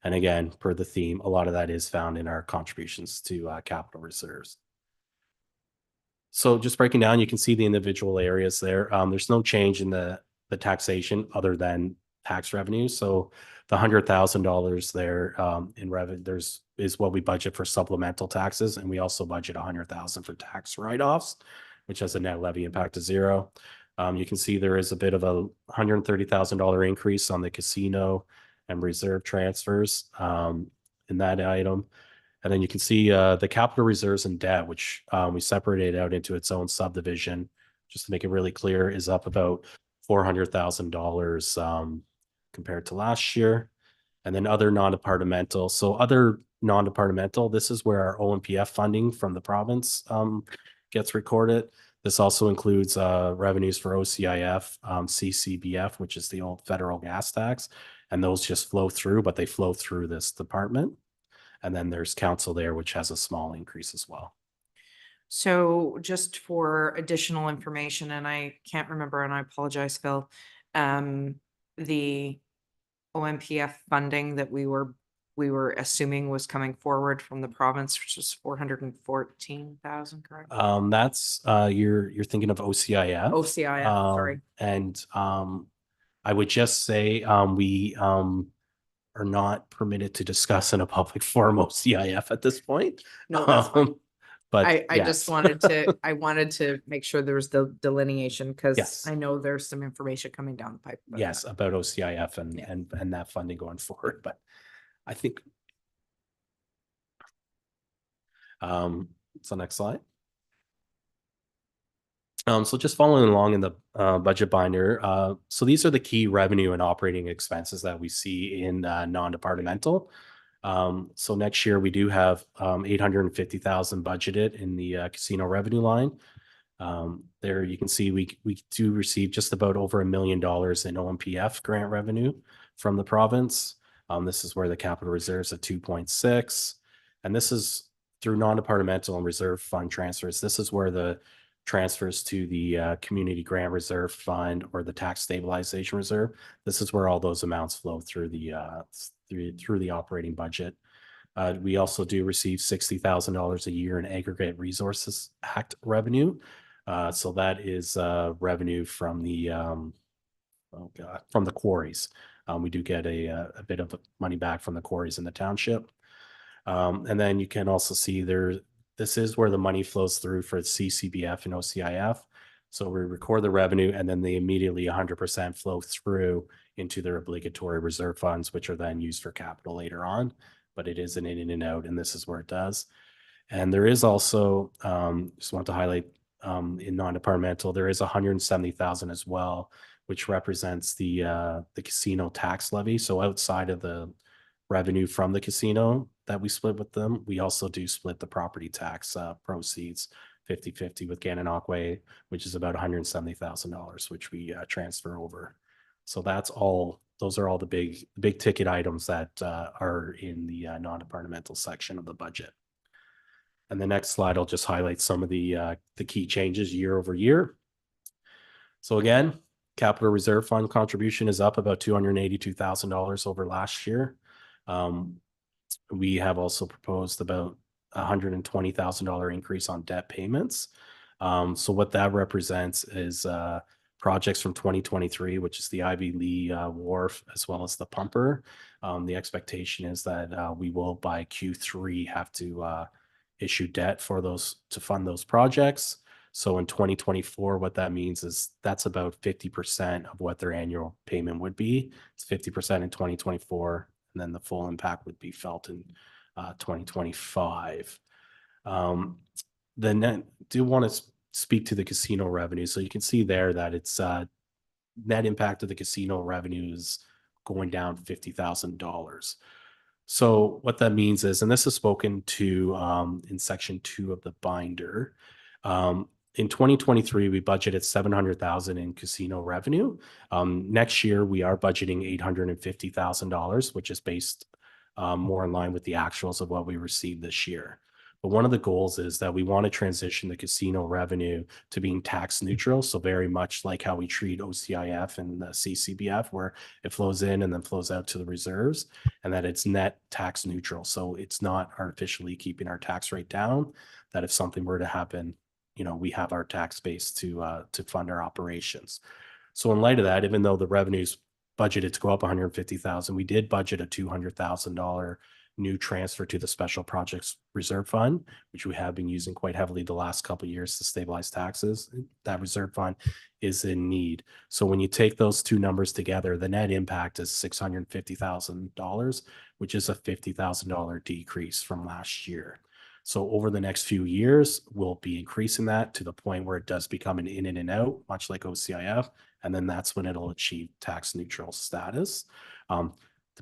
And again, per the theme, a lot of that is found in our contributions to capital reserves. So just breaking down, you can see the individual areas there. There's no change in the taxation other than tax revenue. So the $100,000 there in revenue is what we budget for supplemental taxes, and we also budget $100,000 for tax write-offs, which has a net levy impact of $0. You can see there is a bit of a $130,000 increase on the casino and reserve transfers in that item. And then you can see the capital reserves and debt, which we separated out into its own subdivision, just to make it really clear, is up about $400,000 compared to last year. And then other non-departmental. So other non-departmental, this is where our OMPF funding from the province gets recorded. This also includes revenues for OCIF, CCBF, which is the old federal gas tax, And those just flow through, but they flow through this department. And then there's council there, which has a small increase as well. So just for additional information, and I can't remember, and I apologize, Phil, the OMPF funding that we were assuming was coming forward from the province, which is 414,000, correct? That's you're thinking of OCIF. OCIF, sorry. And I would just say we are not permitted to discuss in a public forum OCIF at this point. No, that's fine. But I just wanted to make sure there was the delineation, because Yes. I know there's some information coming down the pipe. about yes, that. about OCIF and Yeah. and that funding going forward. But I think so next slide. So just following along in the budget binder. So these are the key revenue and operating expenses that we see in non-departmental. So next year we do have 850,000 budgeted in the casino revenue line. There you can see we do receive just about over $1 million in OMPF grant revenue from the province. This is where the capital reserves at 2.6, and this is through non-departmental and reserve fund transfers. This is where the transfers to the community grant reserve fund or the tax stabilization reserve. This is where all those amounts flow through the through the operating budget. We also do receive $60,000 a year in aggregate resources act revenue. So that is revenue from the from the quarries. We do get a bit of money back from the quarries in the township. And then you can also see this is where the money flows through for CCBF and OCIF. So we record the revenue and then they immediately 100% flow through into their obligatory reserve funds, which are then used for capital later on. But it is an in and out, and this is where it does. And there is also, just want to highlight in non-departmental, there is 170,000 as well, which represents the casino tax levy. So outside of the revenue from the casino that we split with them, we also do split the property tax proceeds 50-50 with Gananoque, which is about $170,000, which we transfer over. So that's all. Those are all the big ticket items that are in the non-departmental section of the budget. And the next slide, I'll just highlight some of the key changes year over year. So again, capital reserve fund contribution is up about $282,000 over last year. We have also proposed about $120,000 increase on debt payments. So what that represents is projects from 2023, which is the Ivy Lee Wharf, as well as the pumper. The expectation is that we will by Q3 have to issue debt for those to fund those projects. So in 2024, what that means is that's about 50% of what their annual payment would be. It's 50% in 2024, and then the full impact would be felt in 2025. Then I do want to speak to the casino revenue. So you can see there that it's net impact of the casino revenue is going down $50,000. So what that means is, and this is spoken to in section 2 of the binder. In 2023, we budgeted $700,000 in casino revenue. Next year, we are budgeting $850,000, which is based more in line with the actuals of what we received this year. But one of the goals is that we want to transition the casino revenue to being tax neutral. So very much like how we treat OCIF and the CCBF, where it flows in and then flows out to the reserves, and that it's net tax neutral. So it's not artificially keeping our tax rate down, that if something were to happen, you know, we have our tax base to fund our operations. So in light of that, even though the revenues budgeted to go up 150,000, we did budget a $200,000 new transfer to the special projects reserve fund, which we have been using quite heavily the last couple of years to stabilize taxes. That reserve fund is in need. So when you take those two numbers together, the net impact is $650,000, which is a $50,000 decrease from last year. So over the next few years, we'll be increasing that to the point where it does become an in and an out, much like OCIF. And then that's when it'll achieve tax neutral status.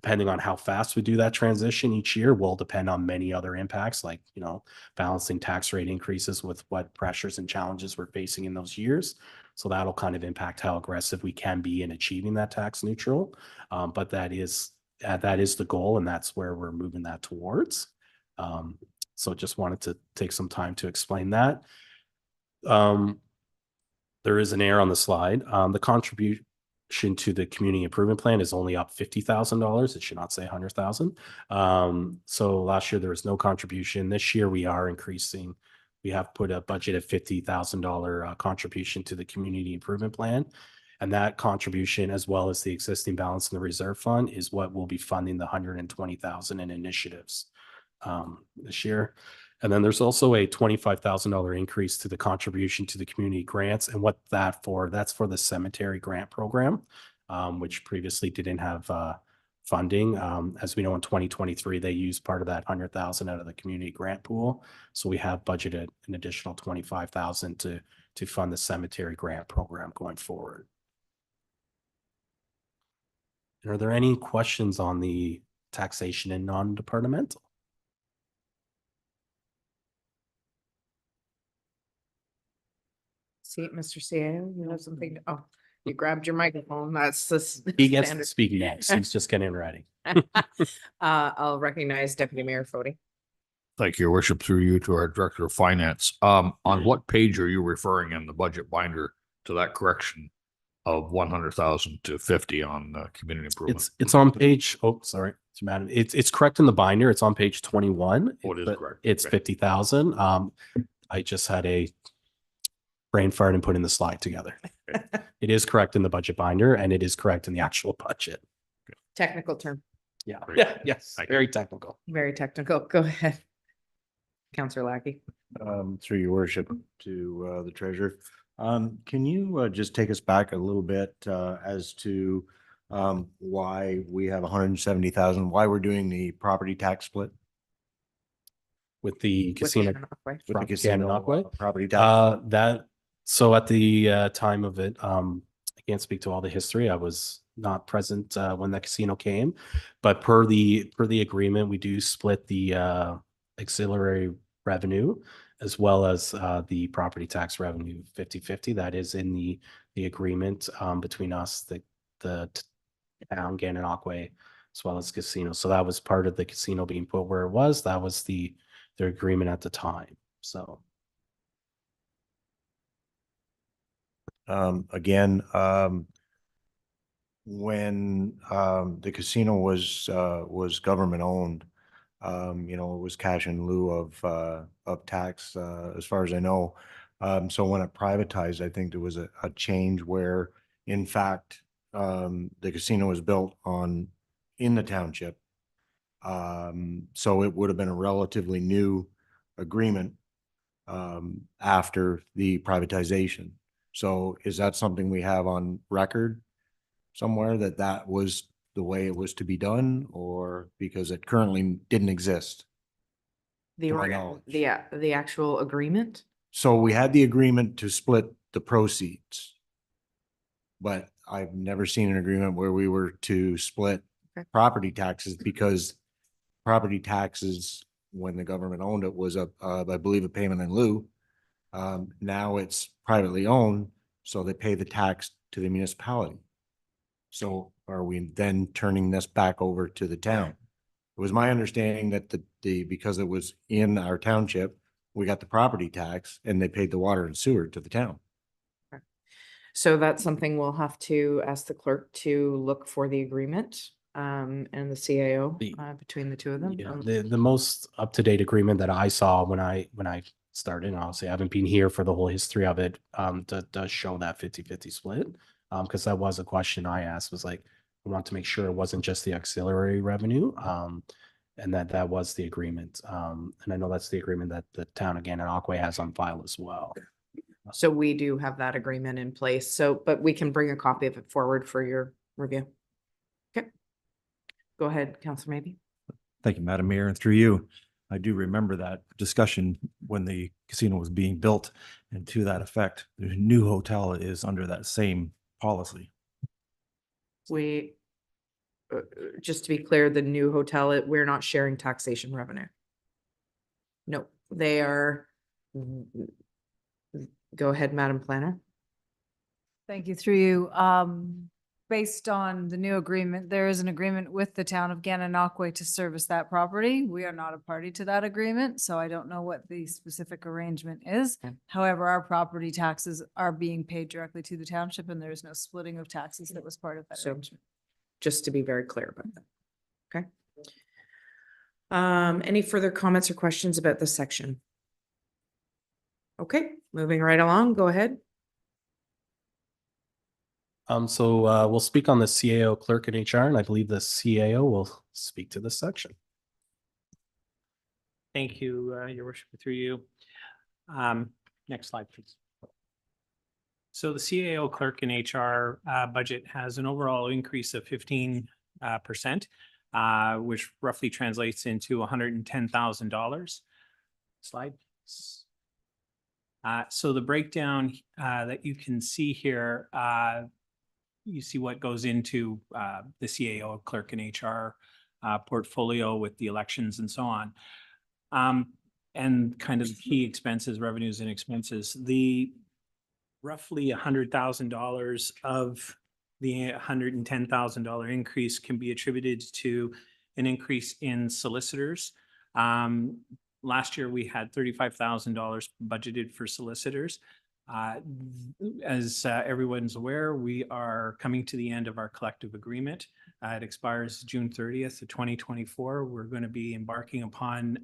depending on how fast we do that transition each year will depend on many other impacts, like, you know, balancing tax rate increases with what pressures and challenges we're facing in those years. So that'll kind of impact how aggressive we can be in achieving that tax neutral. But that is the goal, and that's where we're moving that towards. So just wanted to take some time to explain that. There is an error on the slide. The contribution to the community improvement plan is only up $50,000. It should not say 100,000. So last year there was no contribution. This year we are increasing. We have put a budget of $50,000 contribution to the community improvement plan. And that contribution, as well as the existing balance in the reserve fund, is what will be funding the 120,000 in initiatives this year. And then there's also a $25,000 increase to the contribution to the community grants. And what that's for the cemetery grant program, which previously didn't have funding. As we know, in 2023, they used part of that 100,000 out of the community grant pool. So we have budgeted an additional 25,000 to fund the cemetery grant program going forward. Are there any questions on the taxation and non-departmental? See, Mr. CAO, you have something? Oh, you grabbed your microphone. That's this. He gets to speak next. He's just getting ready. I'll recognize Deputy Mayor Fody. Thank you, Your Worship, through you to our Director of Finance. On what page are you referring in the budget binder to that correction of 100,000 to 50 on community improvement? It's on page. Oh, sorry, it's correct in the binder. It's on page 21. Oh, it is but correct. It's Okay. 50,000. I just had a brain fart and putting the slide together. It is correct in the budget binder, and it is correct in the actual budget. Technical term, Yeah. Great. Yeah. Yes. Thank you. Very technical. very technical. Go ahead. Counselor Lackey. Through your worship to the treasurer. Can you just take us back a little bit as to why we have 170,000, why we're doing the property tax split With the casino. with the From casino Gananoque? property tax? So at the time of it, I can't speak to all the history. I was not present when the casino came, but per the agreement, we do split the auxiliary revenue as well as the property tax revenue 50-50. That is in the agreement between us, the town Gananoque, as well as casino. So that was part of the casino being put where it was. That was the agreement at the time. So. Again, when the casino was government owned, you know, it was cash in lieu of tax, as far as I know. So when it privatized, I think there was a change where, in fact, the casino was built in the township. So it would have been a relatively new agreement after the privatization. So is that something we have on record somewhere, that was the way it was to be done, or because it currently didn't exist? The To my knowledge. the actual agreement. So we had the agreement to split the proceeds, but I've never seen an agreement where we were to split Okay. property taxes, because property taxes, when the government owned it, was I believe a payment in lieu. Now it's privately owned, so they pay the tax to the municipality. So are we then turning this back over to the town? It was my understanding that because it was in our township, we got the property tax and they paid the water and sewer to the town. So that's something we'll have to ask the clerk to look for the agreement and the CAO between the two of them. Yeah, the most up-to-date agreement that I saw when I started, and obviously I haven't been here for the whole history of it, does show that 50-50 split. Because that was a question I asked, was like, we want to make sure it wasn't just the auxiliary revenue, and that was the agreement. And I know that's the agreement that the town of Gananoque has on file as well. So we do have that agreement in place. So, but we can bring a copy of it forward for your review. Okay. Go ahead, Councilor Maybe. Thank you, Madam Mayor, and through you, I do remember that discussion when the casino was being built, and to that effect, the new hotel is under that same policy. just to be clear, the new hotel, we're not sharing taxation revenue. No, they are. Go ahead, Madam Planner. Thank you. Through you. Based on the new agreement, there is an agreement with the town of Gananoque to service that property. We are not a party to that agreement, so I don't know what the specific arrangement is. Okay. However, our property taxes are being paid directly to the township and there is no splitting of taxes that was part of that So- arrangement. Just to be very clear about that. Okay. Any further comments or questions about this section? Okay, moving right along, go ahead. So we'll speak on the CAO clerk and HR, and I believe the CAO will speak to this section. Thank you, Your Worship, through you. Next slide, please. So the CAO clerk and HR budget has an overall increase of 15%, which roughly translates into $110,000. Slide. So the breakdown that you can see here, you see what goes into the CAO clerk and HR portfolio with the elections and so on. And kind of the key expenses, revenues and expenses. The roughly $100,000 of the $110,000 increase can be attributed to an increase in solicitors. Last year, we had $35,000 budgeted for solicitors. As everyone's aware, we are coming to the end of our collective agreement. It expires June 30th of 2024. We're going to be embarking upon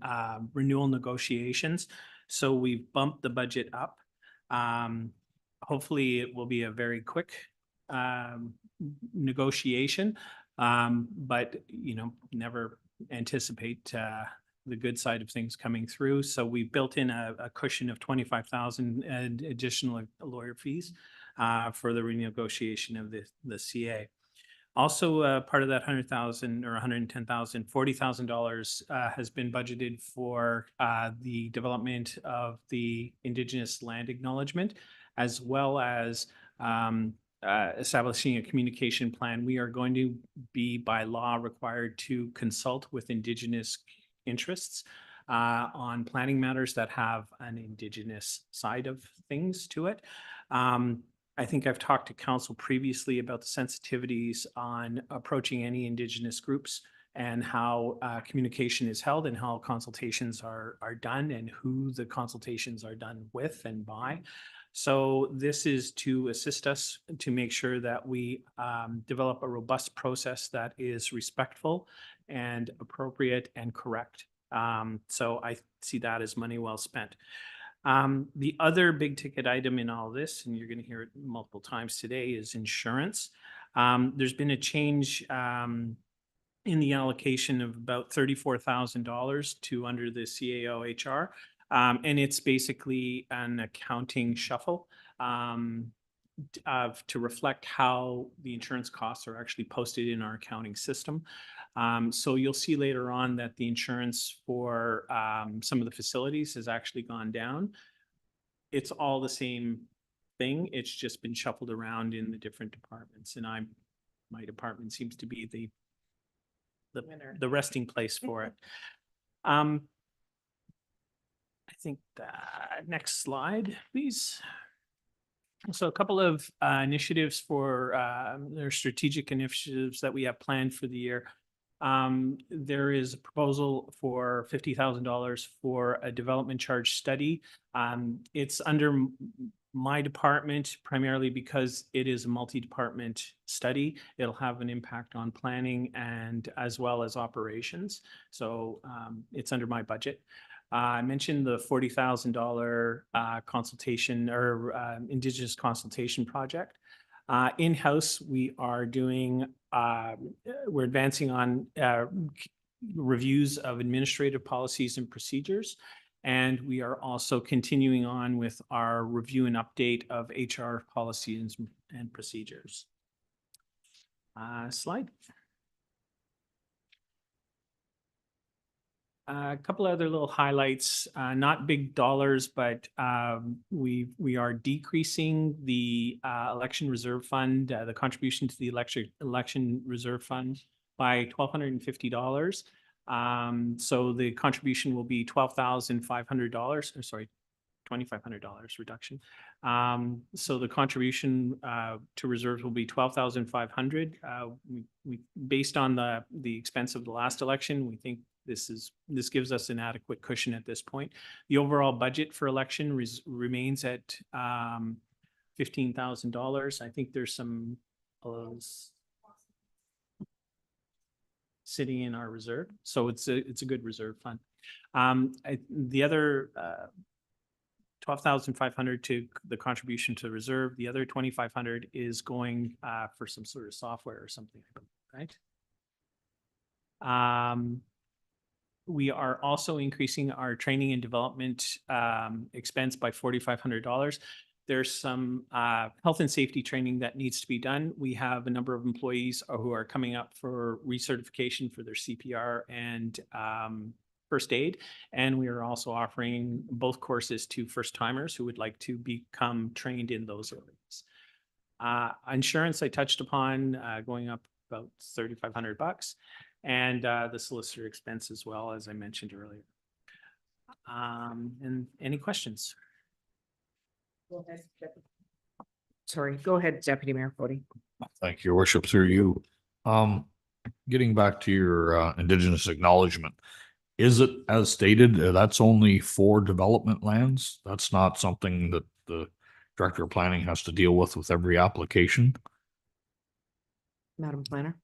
renewal negotiations. So we've bumped the budget up. Hopefully, it will be a very quick negotiation, but never anticipate the good side of things coming through. So we built in a cushion of $25,000 additional lawyer fees for the renegotiation of the CA. Also, part of that $100,000 or $110,000, $40,000 has been budgeted for the development of the Indigenous land acknowledgement, as well as establishing a communication plan. We are going to be by law required to consult with Indigenous interests on planning matters that have an Indigenous side of things to it. I think I've talked to council previously about the sensitivities on approaching any Indigenous groups and how communication is held and how consultations are done and who the consultations are done with and by. So this is to assist us to make sure that we develop a robust process that is respectful and appropriate and correct. So I see that as money well spent. The other big ticket item in all this, and you're going to hear it multiple times today, is insurance. There's been a change in the allocation of about $34,000 to under the CAO HR. And it's basically an accounting shuffle to reflect how the insurance costs are actually posted in our accounting system. So you'll see later on that the insurance for some of the facilities has actually gone down. It's all the same thing. It's just been shuffled around in the different departments. And my department seems to be the resting place for it. I think next slide, please. So a couple of initiatives for their strategic initiatives that we have planned for the year. There is a proposal for $50,000 for a development charge study. It's under my department primarily because it is a multi-department study. It'll have an impact on planning and as well as operations. So it's under my budget. I mentioned the $40,000 consultation or Indigenous consultation project. In-house, we are doing, we're advancing on reviews of administrative policies and procedures. And we are also continuing on with our review and update of HR policies and procedures. Slide. A couple other little highlights, not big dollars, but we are decreasing the election reserve fund, the contribution to the election reserve fund by $1,250. So the contribution will be $12,500, or sorry, $2,500 reduction. So the contribution to reserves will be $12,500. We based on the expense of the last election, we think this gives us an adequate cushion at this point. The overall budget for election remains at $15,000. I think there's some sitting in our reserve, so it's a good reserve fund. The other $12,500 to the contribution to reserve. The other $2,500 is going for some sort of software or something, right? We are also increasing our training and development expense by $4,500. There's some health and safety training that needs to be done. We have a number of employees who are coming up for recertification for their CPR and first aid. And we are also offering both courses to first timers who would like to become trained in those areas. Insurance I touched upon going up about $3,500, and the solicitor expense as well, as I mentioned earlier. And any questions? Sorry, go ahead, Deputy Mayor Fody. Thank you, Your Worship, through you. Getting back to your Indigenous acknowledgement, is it as stated, that's only for development lands? That's not something that the Director of Planning has to deal with every application? Madam Planner.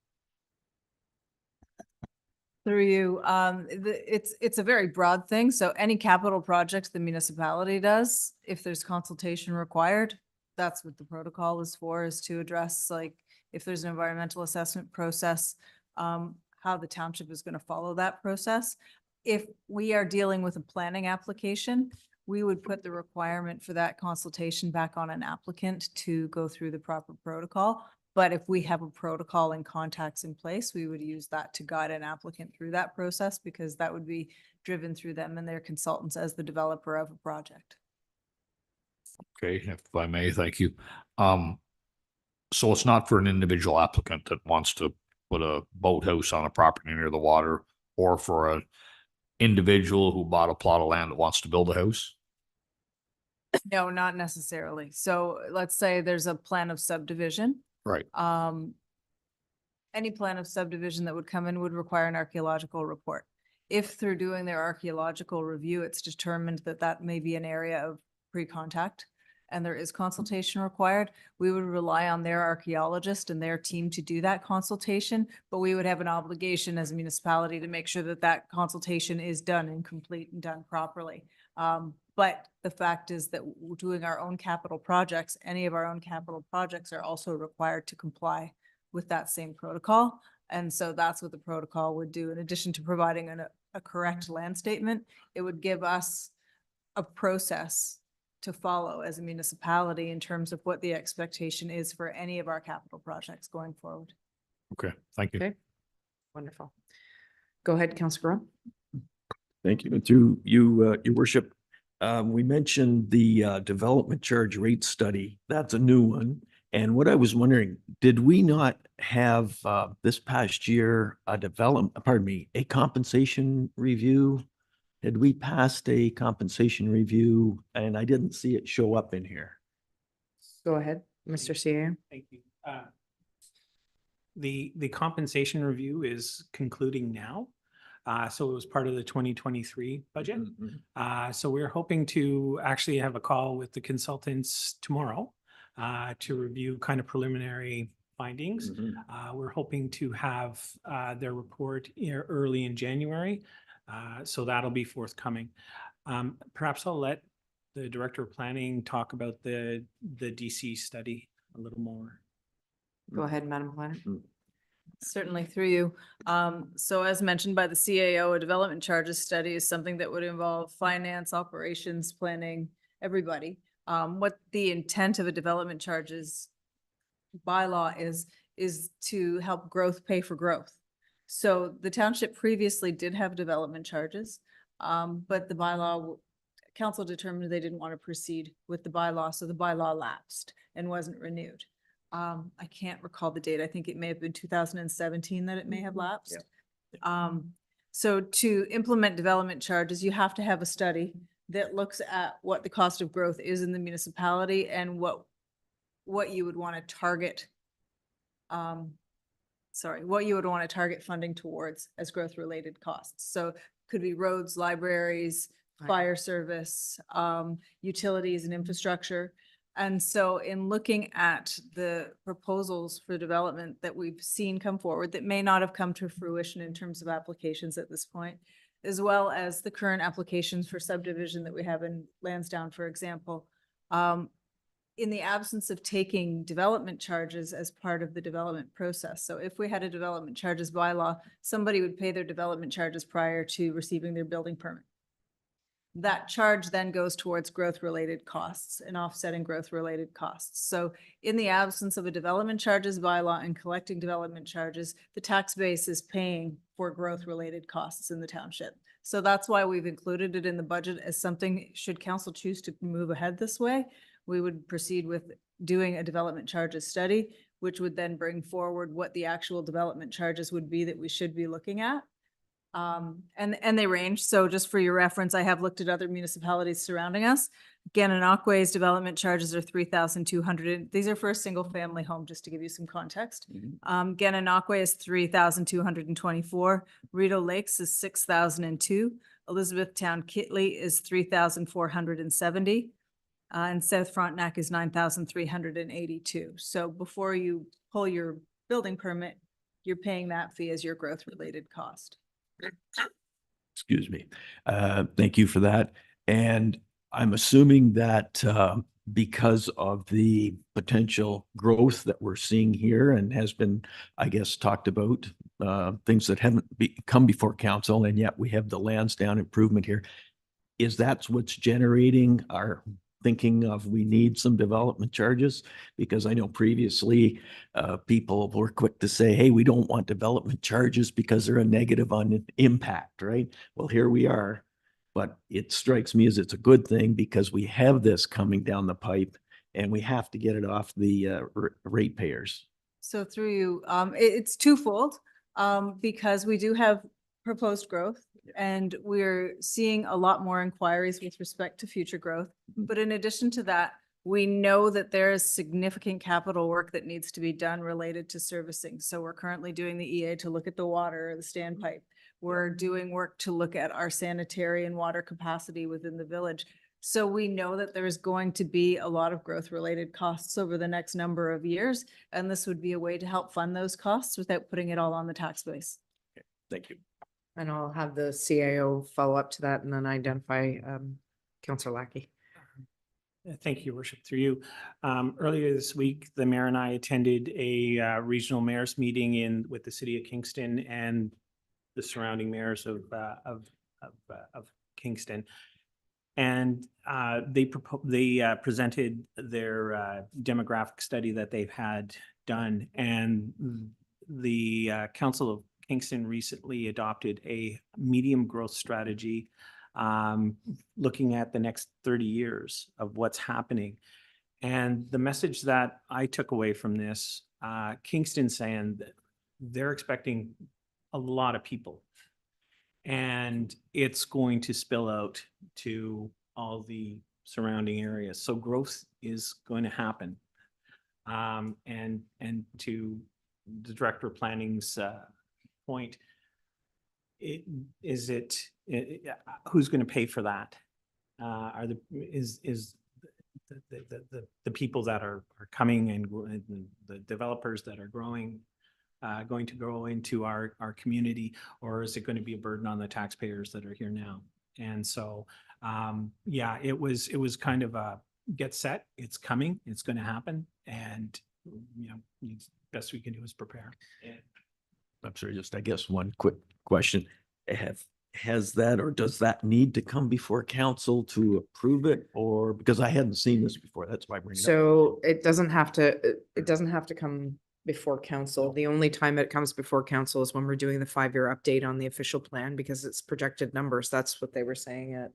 Through you, it's a very broad thing. So any capital projects the municipality does, if there's consultation required, that's what the protocol is for, is to address, like, if there's an environmental assessment process, how the township is going to follow that process. If we are dealing with a planning application, we would put the requirement for that consultation back on an applicant to go through the proper protocol. But if we have a protocol and contacts in place, we would use that to guide an applicant through that process, because that would be driven through them and their consultants as the developer of a project. Okay, if I may, thank you. So it's not for an individual applicant that wants to put a boathouse on a property near the water, or for an individual who bought a plot of land that wants to build a house? No, not necessarily. So let's say there's a plan of subdivision. Right. Any plan of subdivision that would come in would require an archaeological report. If through doing their archaeological review, it's determined that that may be an area of pre-contact and there is consultation required, we would rely on their archaeologist and their team to do that consultation, but we would have an obligation as a municipality to make sure that that consultation is done and complete and done properly. But the fact is that we're doing our own capital projects, any of our own capital projects are also required to comply with that same protocol. And so that's what the protocol would do. In addition to providing a correct land statement, it would give us a process to follow as a municipality in terms of what the expectation is for any of our capital projects going forward. Okay, thank you. Okay. Wonderful. Go ahead, Councillor Groh. Thank you. And through you, Your Worship, we mentioned the development charge rate study. That's a new one. And what I was wondering, did we not have this past year a compensation review? Had we passed a compensation review and I didn't see it show up in here? Go ahead, Mr. CAO. Thank you. The compensation review is concluding now. So it was part of the 2023 budget. So we're hoping to actually have a call with the consultants tomorrow to review kind of preliminary findings. We're hoping to have their report early in January. So that'll be forthcoming. Perhaps I'll let the Director of Planning talk about the DC study a little more. Go ahead, Madam Planner. Certainly through you. So as mentioned by the CAO, a development charges study is something that would involve finance, operations, planning, everybody. What the intent of a development charges bylaw is to help growth pay for growth. So the township previously did have development charges, but the bylaw council determined they didn't want to proceed with the bylaw, so the bylaw lapsed and wasn't renewed. I can't recall the date. I think it may have been 2017 that it may have lapsed. So to implement development charges, you have to have a study that looks at what the cost of growth is in the municipality and what you would want to target. What you would want to target funding towards as growth related costs. So could be roads, libraries, fire service, utilities and infrastructure. And so in looking at the proposals for development that we've seen come forward that may not have come to fruition in terms of applications at this point, as well as the current applications for subdivision that we have in Lansdowne, for example, in the absence of taking development charges as part of the development process. So if we had a development charges bylaw, somebody would pay their development charges prior to receiving their building permit. That charge then goes towards growth-related costs and offsetting growth-related costs. So in the absence of a development charges bylaw and collecting development charges, the tax base is paying for growth-related costs in the township. So that's why we've included it in the budget as something, should council choose to move ahead this way, we would proceed with doing a development charges study, which would then bring forward what the actual development charges would be that we should be looking at. And they range. So just for your reference, I have looked at other municipalities surrounding us. Gananoque's development charges are 3,200. These are for a single family home, just to give you some context. Gananoque is 3,224. Rideau Lakes is 6,002. Elizabethtown Kitley is 3,470. And South Frontenac is 9,382. So before you pull your building permit, you're paying that fee as your growth related cost. Excuse me. Thank you for that. And I'm assuming that because of the potential growth that we're seeing here and has been, I guess, talked about, things that haven't come before council, and yet we have the Lansdowne improvement here. Is that what's generating our thinking of we need some development charges? Because I know previously people were quick to say, hey, we don't want development charges because they're a negative on impact, right? Well, here we are, but it strikes me as it's a good thing because we have this coming down the pipe and we have to get it off the ratepayers. So through you, it's twofold, because we do have proposed growth and we're seeing a lot more inquiries with respect to future growth. But in addition to that, we know that there is significant capital work that needs to be done related to servicing. So we're currently doing the EA to look at the water, the standpipe. We're doing work to look at our sanitary and water capacity within the village. So we know that there's going to be a lot of growth related costs over the next number of years. And this would be a way to help fund those costs without putting it all on the tax base. Okay, thank you. And I'll have the CAO follow up to that and then identify Councillor Lackey. Thank you, Your Worship, through you. Earlier this week, the mayor and I attended a regional mayors meeting with the city of Kingston and the surrounding mayors of Kingston. And they presented their demographic study that they've had done. And the Council of Kingston recently adopted a medium growth strategy, looking at the next 30 years of what's happening. And the message that I took away from this, Kingston saying that they're expecting a lot of people and it's going to spill out to all the surrounding areas. So growth is going to happen. And to the Director of Planning's point, who's going to pay for that? Is the people that are coming and the developers that are growing going to grow into our community, or is it going to be a burden on the taxpayers that are here now? And so yeah, it was kind of a get set, it's coming, it's going to happen, and best we can do is prepare. I'm sorry, just I guess one quick question. Has that, or does that need to come before council to approve it? Or because I hadn't seen this before, that's why I bring it up. So it doesn't have to come before council. The only time it comes before council is when we're doing the 5-year update on the official plan, because it's projected numbers. That's what they were saying at,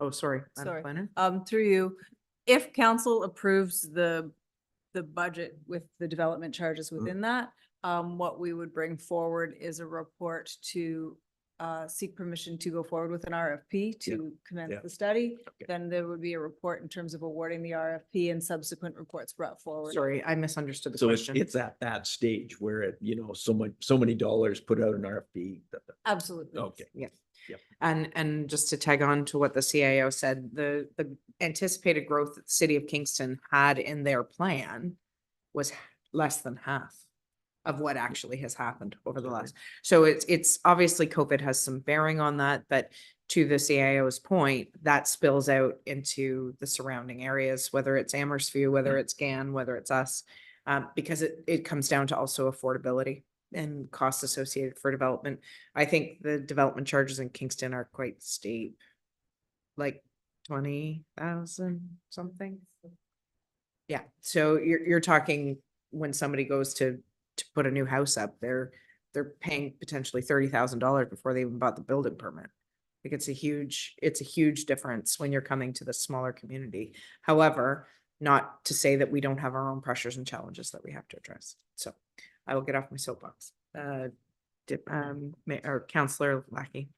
oh, sorry. Madam Planner. Through you, if council approves the the budget with the development charges within that. What we would bring forward is a report to seek permission to go forward with an RFP to commence yeah. the study. Okay. Then there would be a report in terms of awarding the RFP and subsequent reports brought forward. Sorry, I misunderstood the So it's, question. it's at that stage where it, so many dollars put out an RFP. Absolutely. Okay. Yeah. Yep. And just to tag on to what the CIO said, the anticipated growth that the city of Kingston had in their plan was less than half of what actually has happened over the last. So it's obviously COVID has some bearing on that, but to the CIO's point, that spills out into the surrounding areas, whether it's Amherst View, whether it's GAN, whether it's us, because it comes down to also affordability and costs associated for development. I think the development charges in Kingston are quite steep, like 20,000 something. Yeah, so you're talking when somebody goes to put a new house up, they're paying potentially $30,000 before they even bought the building permit. Like it's a huge difference when you're coming to the smaller community. However, not to say that we don't have our own pressures and challenges that we have to address. So I will get off my soapbox. Or Councillor Lackey.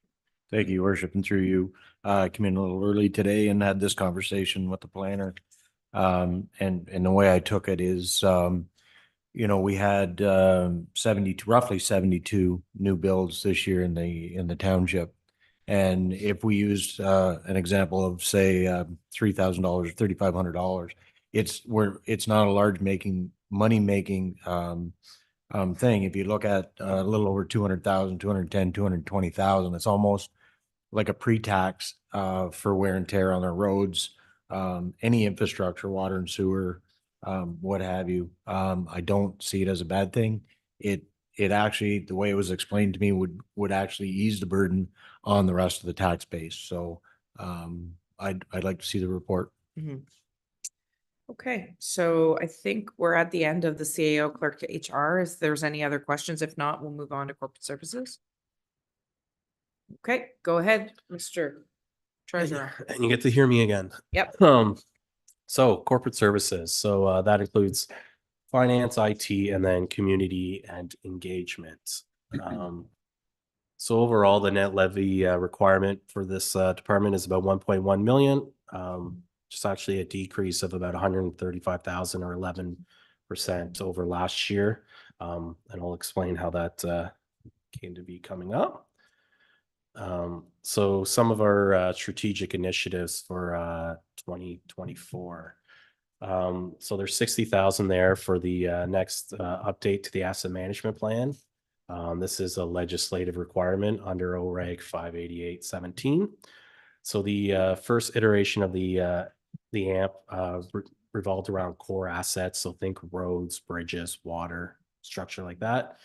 Thank you, Worship, and through you, came in a little early today and had this conversation with the planner. And the way I took it is, we had roughly 72 new builds this year in the township. And if we used an example of say $3,000 or $3,500, it's not a large money making thing. If you look at a little over 200,000, 210, 220,000, it's almost like a pre-tax for wear and tear on our roads, any infrastructure, water and sewer, what have you. I don't see it as a bad thing. It actually, the way it was explained to me, would actually ease the burden on the rest of the tax base. So I'd like to see the report. Mhm. Okay, so I think we're at the end of the CAO clerk to HR. If there's any other questions, if not, we'll move on to corporate services. Okay, go ahead, Mr. Treasurer. And you get to hear me again. Yep. So corporate services. So that includes finance, IT, and then community and engagement. So overall, the net levy requirement for this department is about 1.1 million. Just actually a decrease of about 135,000 or 11% over last year. And I'll explain how that came to be coming up. So some of our strategic initiatives for 2024. So there's 60,000 there for the next update to the asset management plan. This is a legislative requirement under OREG 588-17. So the first iteration of the AMP revolved around core assets. So think roads, bridges, water, structure like that.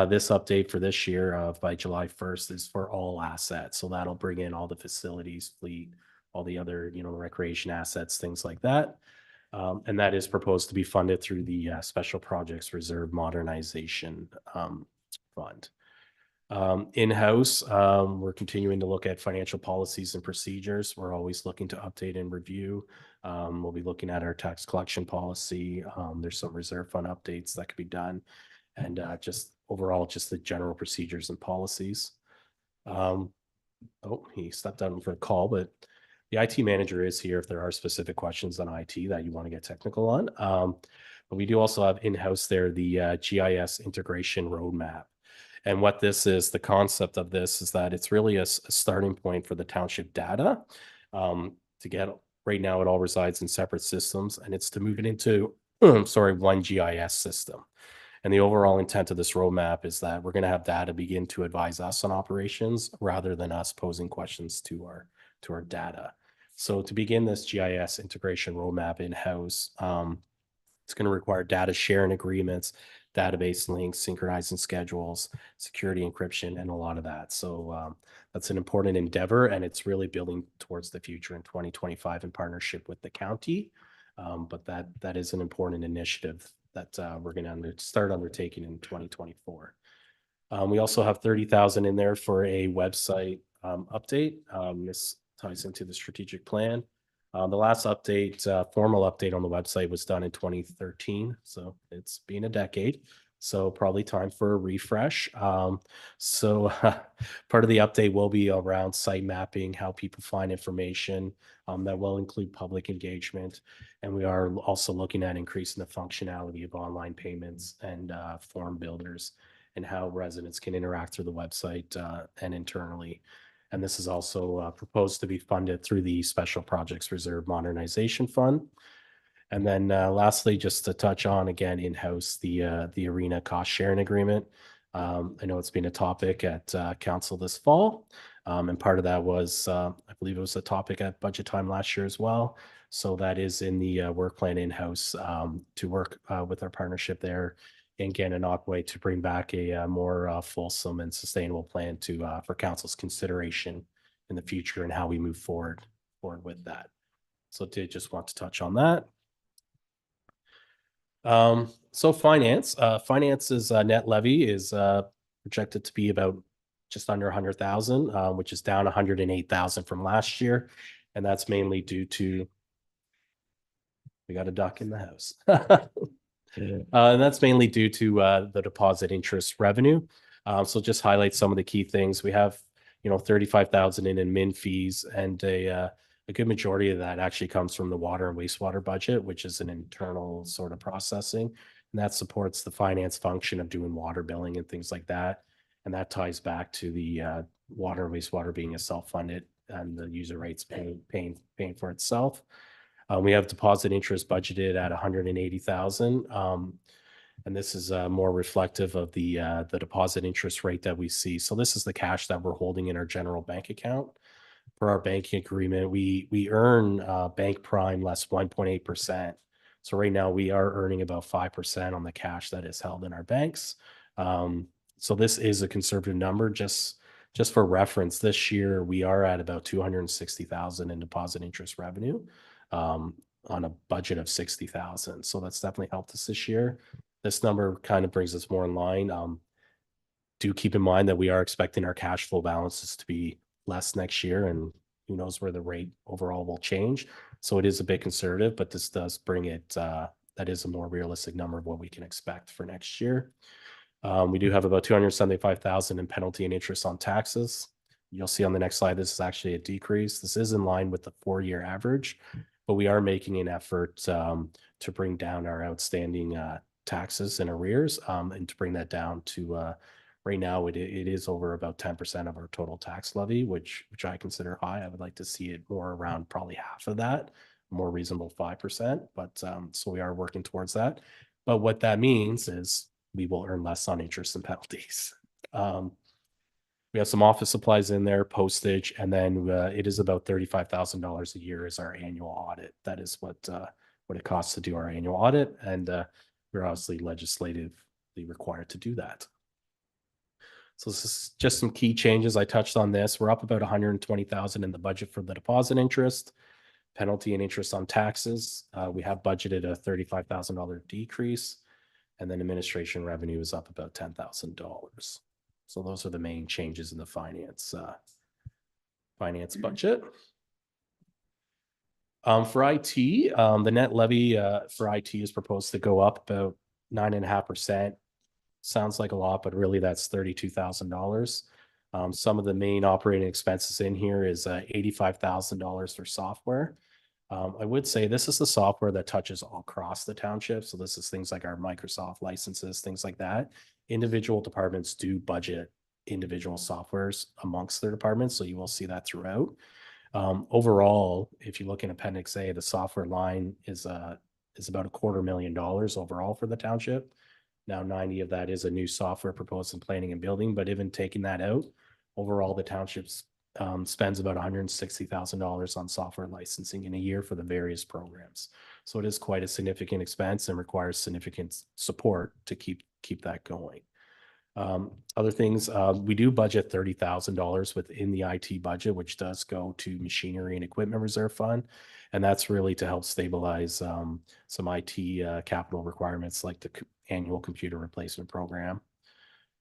This update for this year by July 1st is for all assets. So that'll bring in all the facilities, fleet, all the other, recreation assets, things like that. And that is proposed to be funded through the Special Projects Reserve Modernization Fund. In-house, we're continuing to look at financial policies and procedures. We're always looking to update and review. We'll be looking at our tax collection policy. There's some reserve fund updates that could be done. And just overall, just the general procedures and policies. He stepped out for a call, but the IT manager is here if there are specific questions on IT that you want to get technical on. But we do also have in-house there the GIS integration roadmap. And what this is, the concept of this is that it's really a starting point for the township data to get, right now it all resides in separate systems, and it's to move it into, one GIS system. And the overall intent of this roadmap is that we're going to have data begin to advise us on operations rather than us posing questions to our data. So to begin this GIS integration roadmap in-house, it's going to require data sharing agreements, database links, synchronizing schedules, security encryption, and a lot of that. So that's an important endeavor, and it's really building towards the future in 2025 in partnership with the county. But that is an important initiative that we're going to start undertaking in 2024. We also have 30,000 in there for a website update. This ties into the strategic plan. The last update, formal update on the website was done in 2013, so it's been a decade. So probably time for a refresh. So part of the update will be around site mapping, how people find information. That will include public engagement. And we are also looking at increasing the functionality of online payments and form builders and how residents can interact through the website and internally. And this is also proposed to be funded through the Special Projects Reserve Modernization Fund. And then lastly, just to touch on again, in-house, the arena cost sharing agreement. I know it's been a topic at council this fall. And part of that was, I believe it was a topic at budget time last year as well. So that is in the work plan in-house to work with our partnership there in Gananoque to bring back a more fulsome and sustainable plan to for council's consideration in the future and how we move forward with that. So did just want to touch on that. So finance's net levy is projected to be about just under 100,000, which is down 108,000 from last year, and that's mainly due to we got a duck in the house. And that's mainly due to the deposit interest revenue. So just highlight some of the key things. We have, 35,000 in admin fees, and a good majority of that actually comes from the water and wastewater budget, which is an internal sort of processing. And that supports the finance function of doing water billing and things like that. And that ties back to the water and wastewater being a self-funded and the user rates paying for itself. We have deposit interest budgeted at 180,000. And this is more reflective of the deposit interest rate that we see. So this is the cash that we're holding in our general bank account. For our banking agreement, we earn bank prime less 1.8%. So right now we are earning about 5% on the cash that is held in our banks. So this is a conservative number. Just for reference, this year we are at about 260,000 in deposit interest revenue on a budget of 60,000. So that's definitely helped us this year. This number kind of brings us more in line. Do keep in mind that we are expecting our cash flow balances to be less next year, and who knows where the rate overall will change. So it is a bit conservative, but this does bring it, that is a more realistic number of what we can expect for next year. We do have about 275,000 in penalty and interest on taxes. You'll see on the next slide, this is actually a decrease. This is in line with the 4-year average, but we are making an effort to bring down our outstanding taxes and arrears and to bring that down to right now it is over about 10% of our total tax levy, which I consider high. I would like to see it more around probably half of that, more reasonable 5%. But so we are working towards that. But what that means is we will earn less on interest and penalties. We have some office supplies in there, postage, and then it is about $35,000 a year is our annual audit. That is what it costs to do our annual audit, and we're obviously legislatively required to do that. So this is just some key changes. I touched on this. We're up about 120,000 in the budget for the deposit interest, penalty and interest on taxes. We have budgeted a $35,000 decrease, and then administration revenue is up about $10,000. So those are the main changes in the finance budget. For IT, the net levy for IT is proposed to go up about 9.5%. Sounds like a lot, but really that's $32,000. Some of the main operating expenses in here is $85,000 for software. I would say this is the software that touches all across the township. So this is things like our Microsoft licenses, things like that. Individual departments do budget individual softwares amongst their departments. So you will see that throughout. Overall, if you look in Appendix A, the software line is about $250,000 overall for the township. Now 90 of that is a new software proposed in planning and building, but even taking that out, overall the townships spends about $160,000 on software licensing in a year for the various programs. So it is quite a significant expense and requires significant support to keep that going. Other things, we do budget $30,000 within the IT budget, which does go to machinery and equipment reserve fund. And that's really to help stabilize some IT capital requirements like the annual computer replacement program.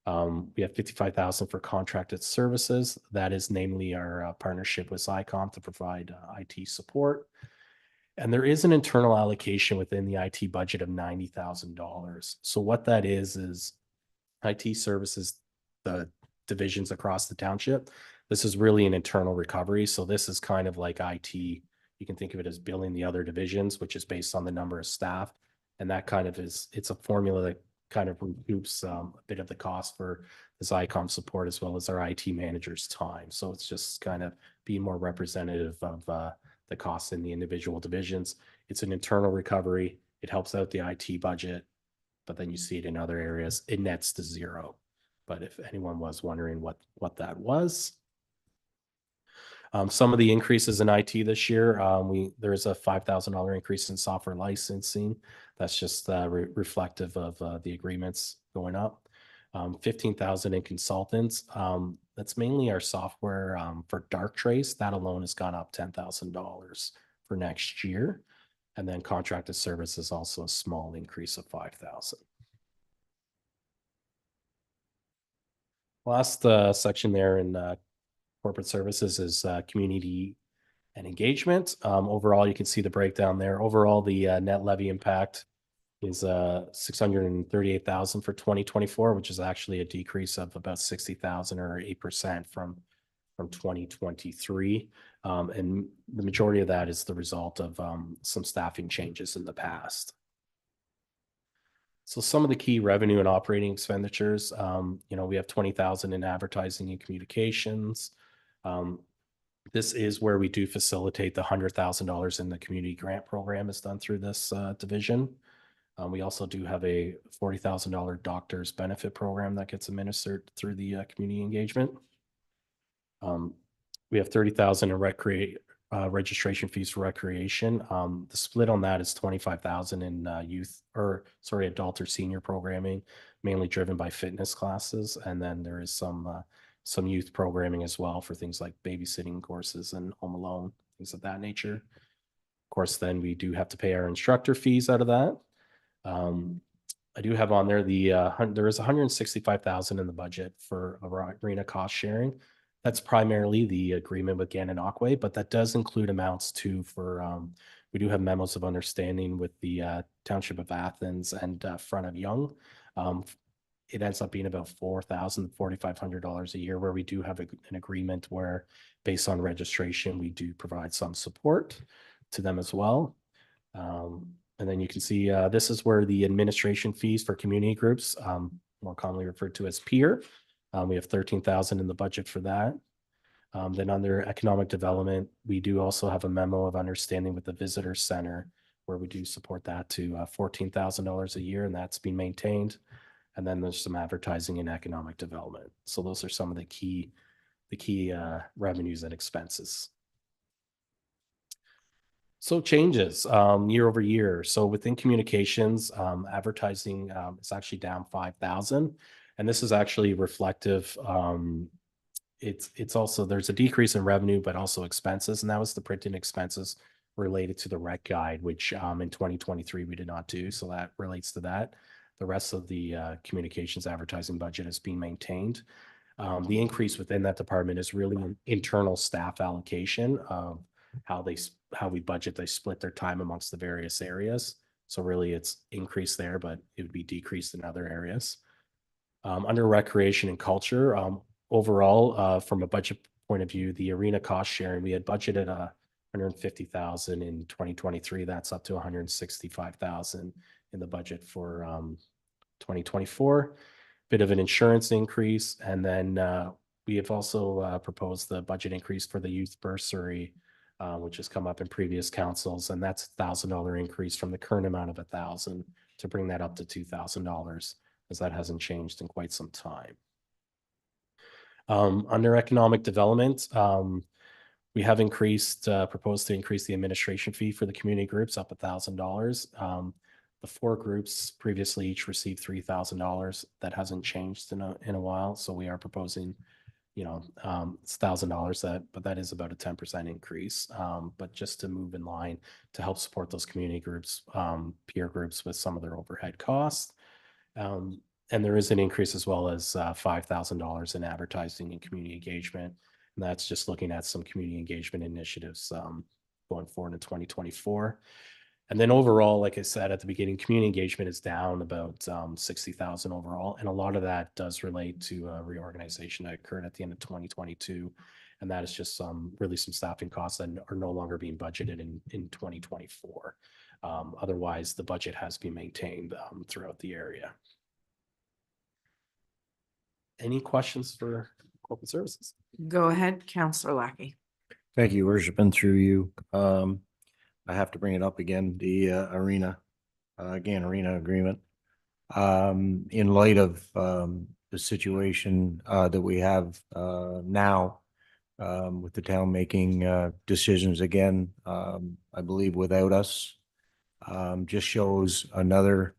We have $55,000 for contracted services. That is namely our partnership with SciComm to provide IT support. And there is an internal allocation within the IT budget of $90,000. So what that is IT services the divisions across the township. This is really an internal recovery. So this is kind of like IT. You can think of it as billing the other divisions, which is based on the number of staff. And that kind of it's a formula that kind of recoups a bit of the cost for this ICOM support as well as our IT manager's time. So it's just kind of being more representative of the costs in the individual divisions. It's an internal recovery. It helps out the IT budget, but then you see it in other areas. It nets to zero. But if anyone was wondering what that was, some of the increases in IT this year, there's a $5,000 increase in software licensing. That's just reflective of the agreements going up. 15,000 in consultants. That's mainly our software for Dark Trace. That alone has gone up $10,000 for next year. And then contracted service is also a small increase of 5,000. Last section there in corporate services is community and engagement. Overall, you can see the breakdown there. Overall, the net levy impact is 638,000 for 2024, which is actually a decrease of about 60,000 or 8% from 2023. And the majority of that is the result of some staffing changes in the past. So some of the key revenue and operating expenditures, we have 20,000 in advertising and communications. This is where we do facilitate the $100,000 in the community grant program is done through this division. We also do have a $40,000 doctor's benefit program that gets administered through the community engagement. We have 30,000 in registration fees for recreation. The split on that is 25,000 in adult or senior programming, mainly driven by fitness classes. And then there is some youth programming as well for things like babysitting courses and home alone, things of that nature. Of course, then we do have to pay our instructor fees out of that. I do have on there there is 165,000 in the budget for arena cost sharing. That's primarily the agreement with Gananoque, but that does include amounts too for, we do have memos of understanding with the Township of Athens and Front of Young. It ends up being about $4,000, $4,500 a year, where we do have an agreement where based on registration, we do provide some support to them as well. And then you can see this is where the administration fees for community groups, more commonly referred to as peer. We have 13,000 in the budget for that. Then under economic development, we do also have a memo of understanding with the visitor center where we do support that to $14,000 a year, and that's been maintained. And then there's some advertising and economic development. So those are some of the key revenues and expenses. So changes year over year. So within communications, advertising is actually down 5,000. And this is actually reflective. It's also, there's a decrease in revenue, but also expenses. And that was the printing expenses related to the rec guide, which in 2023 we did not do. So that relates to that. The rest of the communications advertising budget is being maintained. The increase within that department is really an internal staff allocation of how we budget. They split their time amongst the various areas. So really it's increased there, but it would be decreased in other areas. Under recreation and culture, overall, from a budget point of view, the arena cost sharing, we had budgeted 150,000 in 2023. That's up to 165,000 in the budget for 2024. Bit of an insurance increase. And then we have also proposed the budget increase for the youth bursary, which has come up in previous councils. And that's $1,000 increase from the current amount of 1,000 to bring that up to $2,000, as that hasn't changed in quite some time. Under economic development, we have proposed to increase the administration fee for the community groups up $1,000. The 4 groups previously each received $3,000. That hasn't changed in a while. So we are proposing, it's $1,000, but that is about a 10% increase. But just to move in line to help support those community groups, peer groups with some of their overhead costs. And there is an increase as well as $5,000 in advertising and community engagement. And that's just looking at some community engagement initiatives going forward in 2024. And then overall, like I said at the beginning, community engagement is down about 60,000 overall. And a lot of that does relate to a reorganization that occurred at the end of 2022. And that is just really some staffing costs that are no longer being budgeted in 2024. Otherwise, the budget has been maintained throughout the area. Any questions for corporate services? Go ahead, Counselor Lackey. Thank you, Worship, and through you. I have to bring it up again, the arena agreement. In light of the situation that we have now with the town making decisions again, I believe without us, just shows another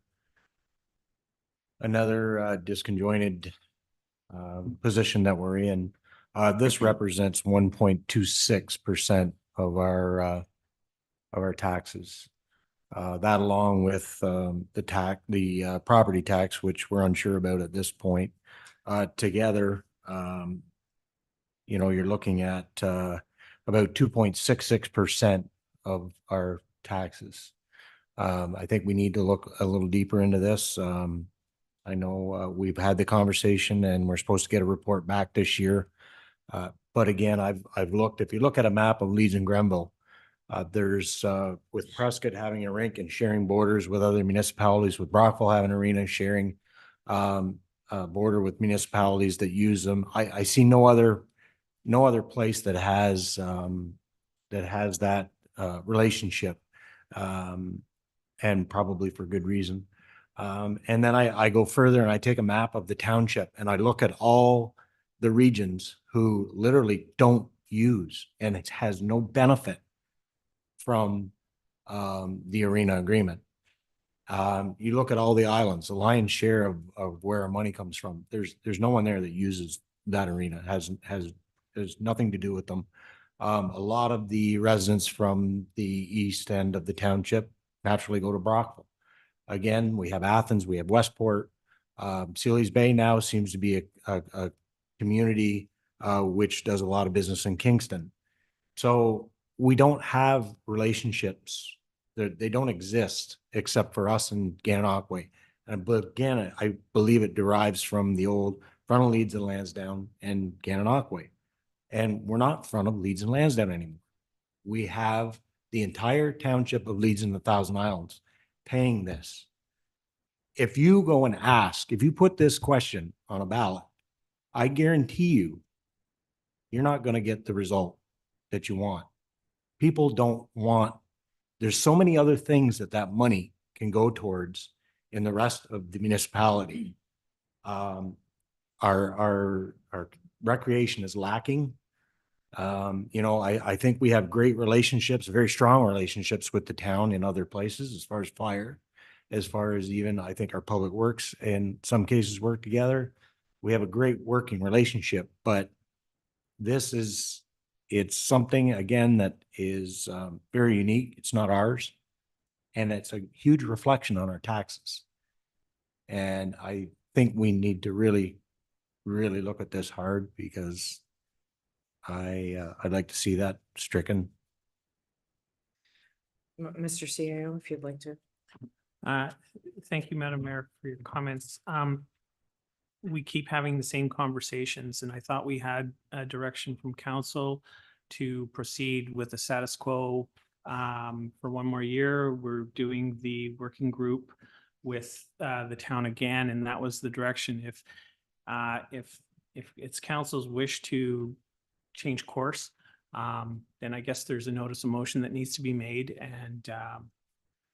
disconjointed position that we're in. This represents 1.26% of our taxes. That along with the property tax, which we're unsure about at this point, together, you're looking at about 2.66% of our taxes. I think we need to look a little deeper into this. I know we've had the conversation and we're supposed to get a report back this year. But again, I've looked, if you look at a map of Leeds and Grenville, there's with Prescott having a rink and sharing borders with other municipalities, with Brockville having an arena, sharing border with municipalities that use them. I see no other place that has that relationship, and probably for good reason. And then I go further and I take a map of the township and I look at all the regions who literally don't use, and it has no benefit from the arena agreement. You look at all the islands, the lion's share of where our money comes from. There's no one there that uses that arena. There's nothing to do with them. A lot of the residents from the east end of the township naturally go to Brockville. Again, we have Athens, we have Westport. Sealy's Bay now seems to be a community which does a lot of business in Kingston. So we don't have relationships. They don't exist except for us in Gananoque. But again, I believe it derives from the old front of Leeds and Lansdowne and Gananoque. And we're not front of Leeds and Lansdowne anymore. We have the entire township of Leeds and the Thousand Islands paying this. If you go and ask, if you put this question on a ballot, I guarantee you're not going to get the result that you want. People don't want, there's so many other things that money can go towards in the rest of the municipality. Our recreation is lacking. I think we have great relationships, very strong relationships with the town in other places as far as fire, as far as even I think our public works in some cases work together. We have a great working relationship, but it's something again that is very unique. It's not ours, and it's a huge reflection on our taxes. And I think we need to really, really look at this hard, because I'd like to see that stricken. Mr. CAO, if you'd like to. Thank you, Madam Mayor, for your comments. We keep having the same conversations, and I thought we had a direction from council to proceed with the status quo for one more year. We're doing the working group with the town again, and that was the direction. If it's council's wish to change course, then I guess there's a notice of motion that needs to be made, and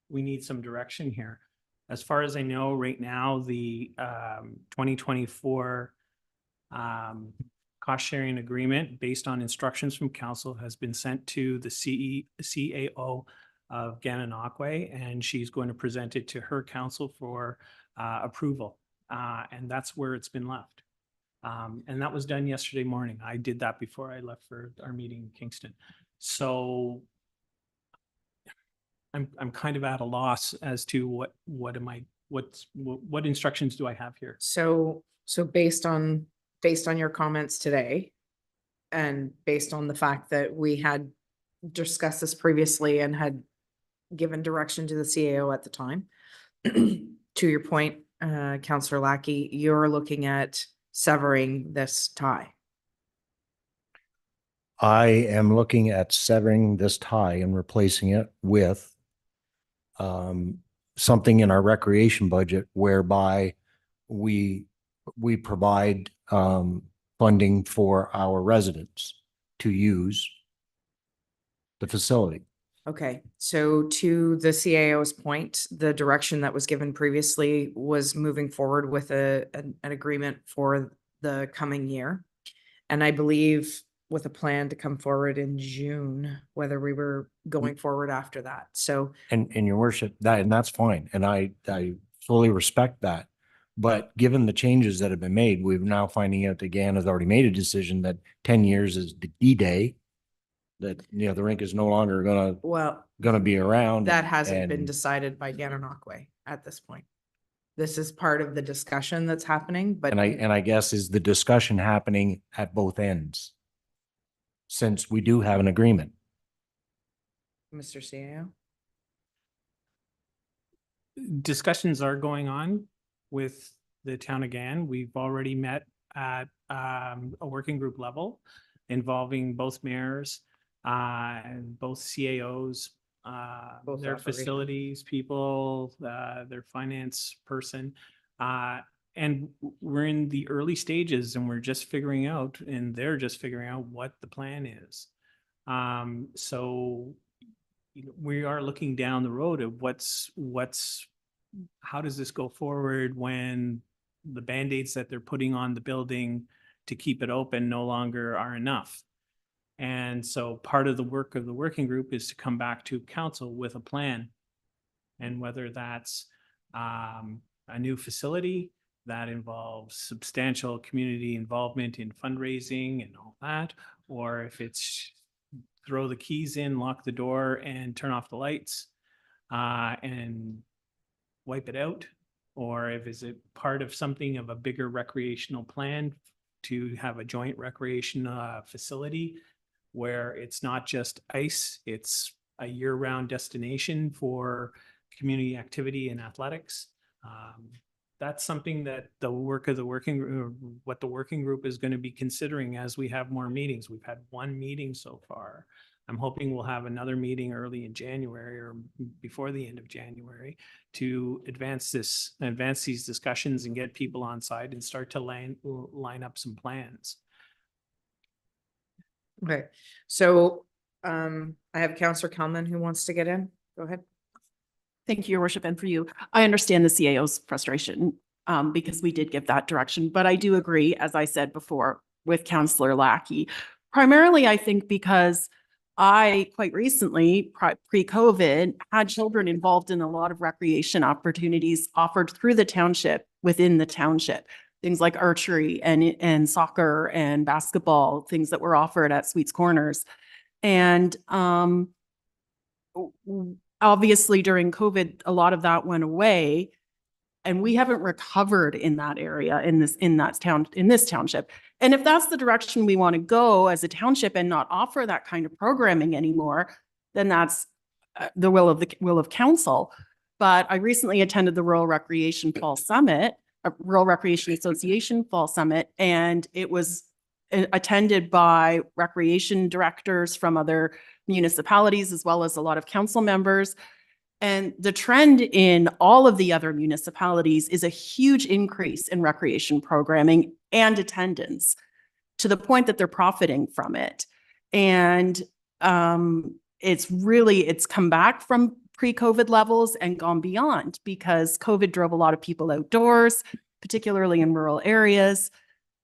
we need some direction here. As far as I know, right now, the 2024 cost sharing agreement based on instructions from council has been sent to the CAO of Gananoque, and she's going to present it to her council for approval. And that's where it's been left. And that was done yesterday morning. I did that before I left for our meeting in Kingston. So I'm kind of at a loss as to what instructions do I have here? So based on your comments today, and based on the fact that we had discussed this previously and had given direction to the CAO at the time. To your point, Councillor Lackey, you're looking at severing this tie. I am looking at severing this tie and replacing it with something in our recreation budget whereby we provide funding for our residents to use the facility. Okay, so to the CAO's point, the direction that was given previously was moving forward with an agreement for the coming year. And I believe with a plan to come forward in June, whether we were going forward after that. So, And your worship, and that's fine. And I fully respect that. But given the changes that have been made, we're now finding out that GAN has already made a decision that 10 years is the D-Day, that, the rink is no longer well, gonna be around. that hasn't been and- decided by Gananoque at this point. This is part of the discussion that's happening, but And I guess is the discussion happening at both ends? Since we do have an agreement. Mr. CAO? Discussions are going on with the town again. We've already met at a working group level involving both mayors and both CAOs, Both their operations. facilities people, their finance person. And we're in the early stages and we're just figuring out, and they're just figuring out what the plan is. So we are looking down the road of how does this go forward when the Band-Aids that they're putting on the building to keep it open no longer are enough. And so part of the work of the working group is to come back to council with a plan. And whether that's a new facility that involves substantial community involvement in fundraising and all that, or if it's throw the keys in, lock the door and turn off the lights and wipe it out, or if is it part of something of a bigger recreational plan to have a joint recreation facility where it's not just ice, it's a year-round destination for community activity and athletics. That's something that the work of the working group, what the working group is going to be considering as we have more meetings. We've had one meeting so far. I'm hoping we'll have another meeting early in January or before the end of January to advance these discussions and get people on side and start to line up some plans. Okay, so I have Councillor Kelman who wants to get in. Go ahead. Thank you, Your Worship, and for you. I understand the CAO's frustration because we did give that direction, but I do agree, as I said before, with Councillor Lackey. Primarily, I think because I quite recently, pre-COVID, had children involved in a lot of recreation opportunities offered through the township, within the township. Things like archery and soccer and basketball, things that were offered at Sweets Corners. And obviously during COVID, a lot of that went away and we haven't recovered in that area, in this township. And if that's the direction we want to go as a township and not offer that kind of programming anymore, then that's the will of council. But I recently attended the Rural Recreation Fall Summit, Rural Recreation Association Fall Summit, and it was attended by recreation directors from other municipalities, as well as a lot of council members. And the trend in all of the other municipalities is a huge increase in recreation programming and attendance, to the point that they're profiting from it. And it's come back from pre-COVID levels and gone beyond, because COVID drove a lot of people outdoors, particularly in rural areas.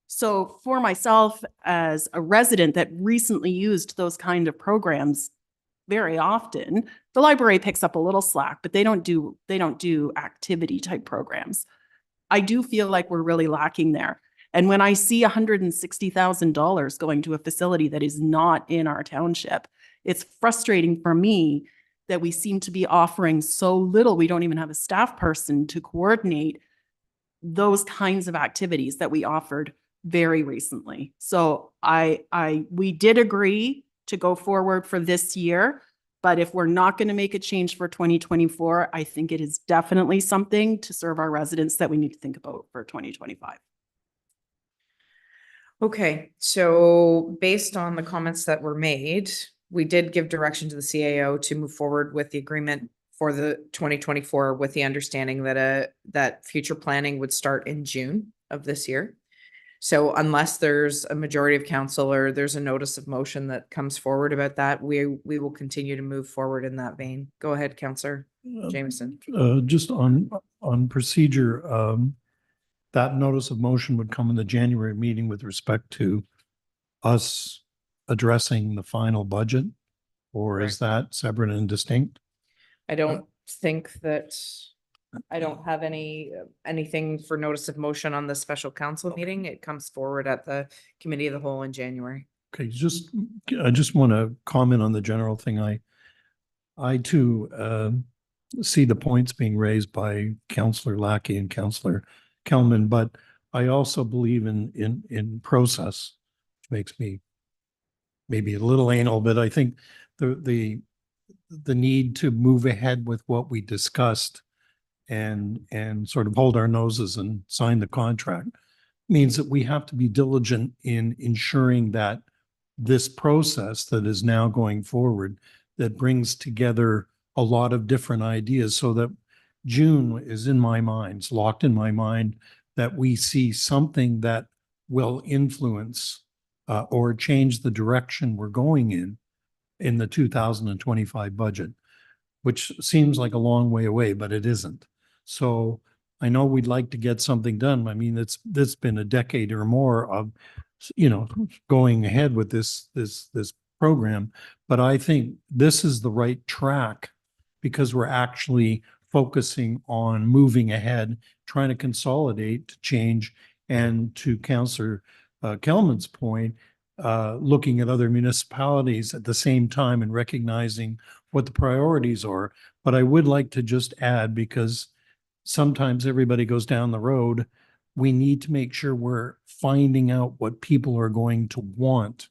So for myself, as a resident that recently used those kind of programs very often, the library picks up a little slack, but they don't do activity type programs. I do feel like we're really lacking there. And when I see $160,000 going to a facility that is not in our township, it's frustrating for me that we seem to be offering so little. We don't even have a staff person to coordinate those kinds of activities that we offered very recently. So we did agree to go forward for this year. But if we're not going to make a change for 2024, I think it is definitely something to serve our residents that we need to think about for 2025. Okay, so based on the comments that were made, we did give direction to the CAO to move forward with the agreement for the 2024 with the understanding that that future planning would start in June of this year. So unless there's a majority of council or there's a notice of motion that comes forward about that, we will continue to move forward in that vein. Go ahead, Councillor Jameson. Just on procedure, that notice of motion would come in the January meeting with respect to us addressing the final budget? Or is that separate and distinct? I don't think that, I don't have anything for notice of motion on the special council meeting. It comes forward at the committee of the whole in January. Okay, I just want to comment on the general thing. I too see the points being raised by Councillor Lackey and Councillor Kelman, but I also believe in process, which makes me maybe a little anal, but I think the need to move ahead with what we discussed and sort of hold our noses and sign the contract means that we have to be diligent in ensuring that this process that is now going forward, that brings together a lot of different ideas, so that June is in my mind, it's locked in my mind, that we see something that will influence or change the direction we're going in the 2025 budget, which seems like a long way away, but it isn't. So I know we'd like to get something done. I mean, it's been a decade or more of, going ahead with this program, but I think this is the right track because we're actually focusing on moving ahead, trying to consolidate, to change, and to Councillor Kelman's point, looking at other municipalities at the same time and recognizing what the priorities are. But I would like to just add, because sometimes everybody goes down the road, we need to make sure we're finding out what people are going to want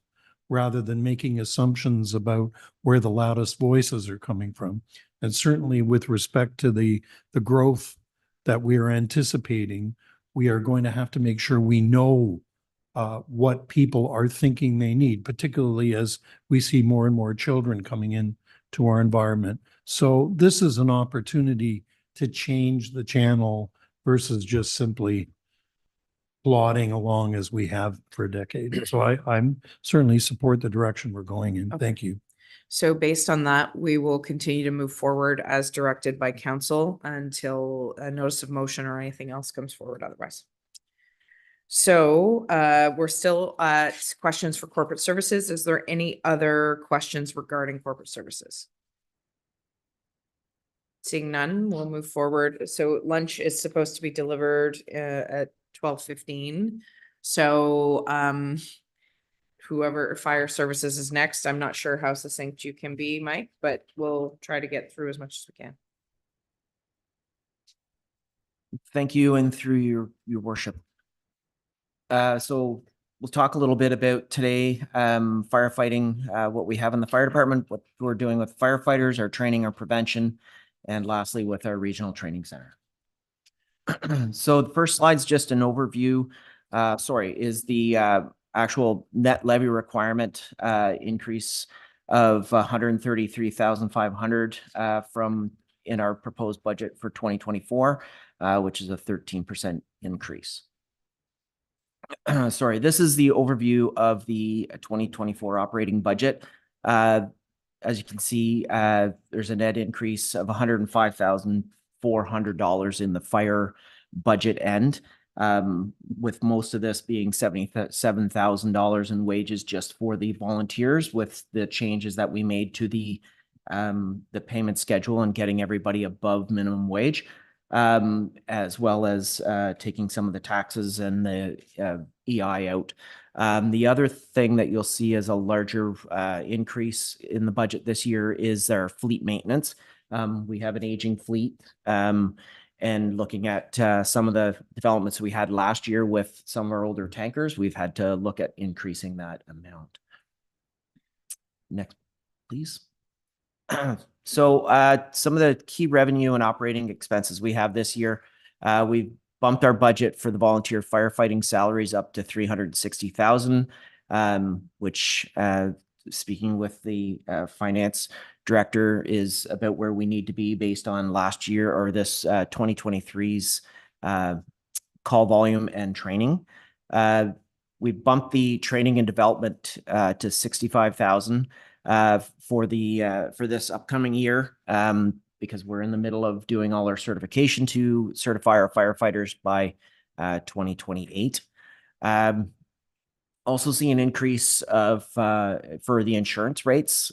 rather than making assumptions about where the loudest voices are coming from. And certainly with respect to the growth that we are anticipating, we are going to have to make sure we know what people are thinking they need, particularly as we see more and more children coming in to our environment. So this is an opportunity to change the channel versus just simply plodding along as we have for a decade. So I'm certainly support the direction we're going in. Okay. Thank you. So based on that, we will continue to move forward as directed by council until a notice of motion or anything else comes forward otherwise. So we're still at questions for corporate services. Is there any other questions regarding corporate services? Seeing none, we'll move forward. So lunch is supposed to be delivered at 12:15. So whoever fire services is next, I'm not sure how succinct you can be, Mike, but we'll try to get through as much as we can. Thank you, and through your worship. So we'll talk a little bit about today, firefighting, what we have in the fire department, what we're doing with firefighters, our training, our prevention, and lastly, with our regional training center. So the first slide's just an overview, is the actual net levy requirement increase of 133,500 from in our proposed budget for 2024, which is a 13% increase. This is the overview of the 2024 operating budget. As you can see, there's a net increase of $105,400 in the fire budget end, with most of this being $77,000 in wages just for the volunteers, with the changes that we made to the payment schedule and getting everybody above minimum wage, as well as taking some of the taxes and the EI out. The other thing that you'll see as a larger increase in the budget this year is our fleet maintenance. We have an aging fleet, and looking at some of the developments we had last year with some of our older tankers, we've had to look at increasing that amount. Next, please. So some of the key revenue and operating expenses we have this year, we've bumped our budget for the volunteer firefighting salaries up to 360,000, which speaking with the finance director is about where we need to be based on last year or this 2023's call volume and training. We bumped the training and development to 65,000 for this upcoming year, because we're in the middle of doing all our certification to certify our firefighters by 2028. Also see an increase of for the insurance rates.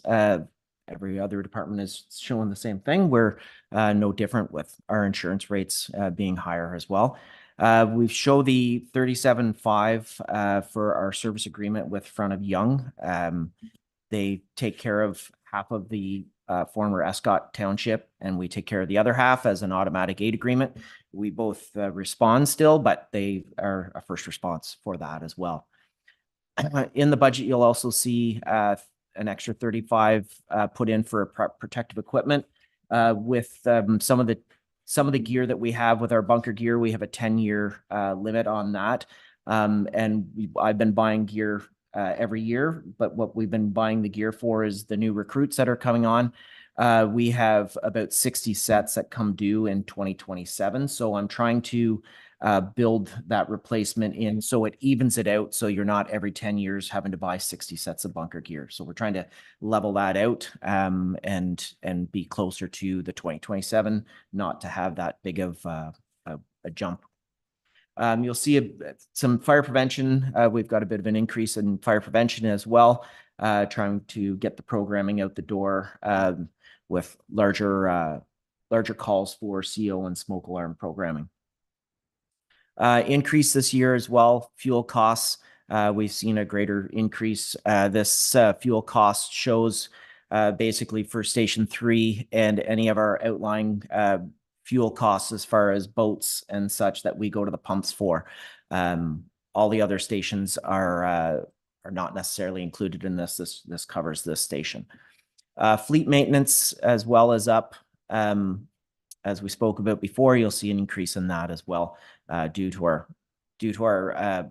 Every other department is showing the same thing. We're no different with our insurance rates being higher as well. We show the 37.5 for our service agreement with Front of Young. They take care of half of the former Escott Township, and we take care of the other half as an automatic aid agreement. We both respond still, but they are a first response for that as well. In the budget, you'll also see an extra 35 put in for protective equipment. With some of the gear that we have with our bunker gear, we have a 10-year limit on that. I've been buying gear every year, but what we've been buying the gear for is the new recruits that are coming on. We have about 60 sets that come due in 2027. So I'm trying to build that replacement in so it evens it out, so you're not every 10 years having to buy 60 sets of bunker gear. So we're trying to level that out and be closer to the 2027, not to have that big of a jump. You'll see some fire prevention. We've got a bit of an increase in fire prevention as well, trying to get the programming out the door with larger calls for CO and smoke alarm programming. Increase this year as well, fuel costs. We've seen a greater increase. This fuel cost shows basically for Station 3 and any of our outlying fuel costs as far as boats and such that we go to the pumps for. All the other stations are not necessarily included in this. This covers this station. Fleet maintenance as well as up. As we spoke about before, you'll see an increase in that as well due to our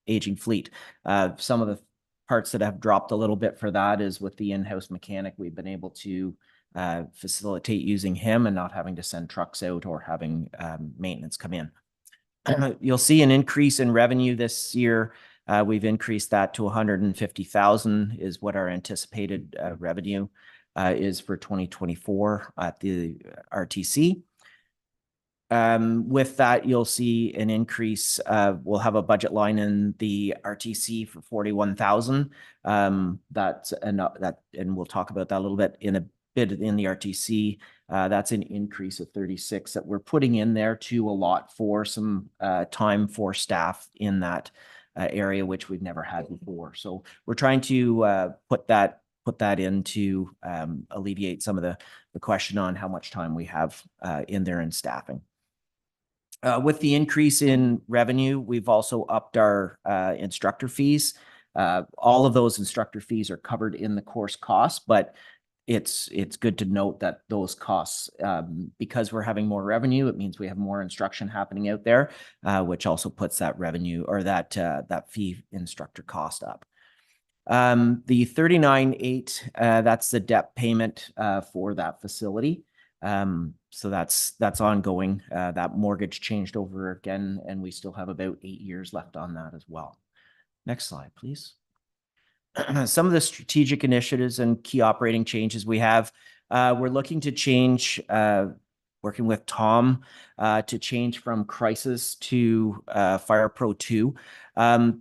aging fleet. Some of the parts that have dropped a little bit for that is with the in-house mechanic. We've been able to facilitate using him and not having to send trucks out or having maintenance come in. You'll see an increase in revenue this year. We've increased that to 150,000 is what our anticipated revenue is for 2024 at the RTC. With that, you'll see an increase. We'll have a budget line in the RTC for 41,000. And we'll talk about that a little bit in the RTC. That's an increase of 36 that we're putting in there to allot for some time for staff in that area, which we've never had before. So we're trying to put that in to alleviate some of the question on how much time we have in there in staffing. With the increase in revenue, we've also upped our instructor fees. All of those instructor fees are covered in the course costs, but it's good to note that those costs, because we're having more revenue, it means we have more instruction happening out there, which also puts that revenue or that fee instructor cost up. The 39.8, that's the debt payment for that facility. So that's ongoing. That mortgage changed over again, and we still have about 8 years left on that as well. Next slide, please. Some of the strategic initiatives and key operating changes we have. We're looking to change, working with Tom, to change from Crisis to Fire Pro 2.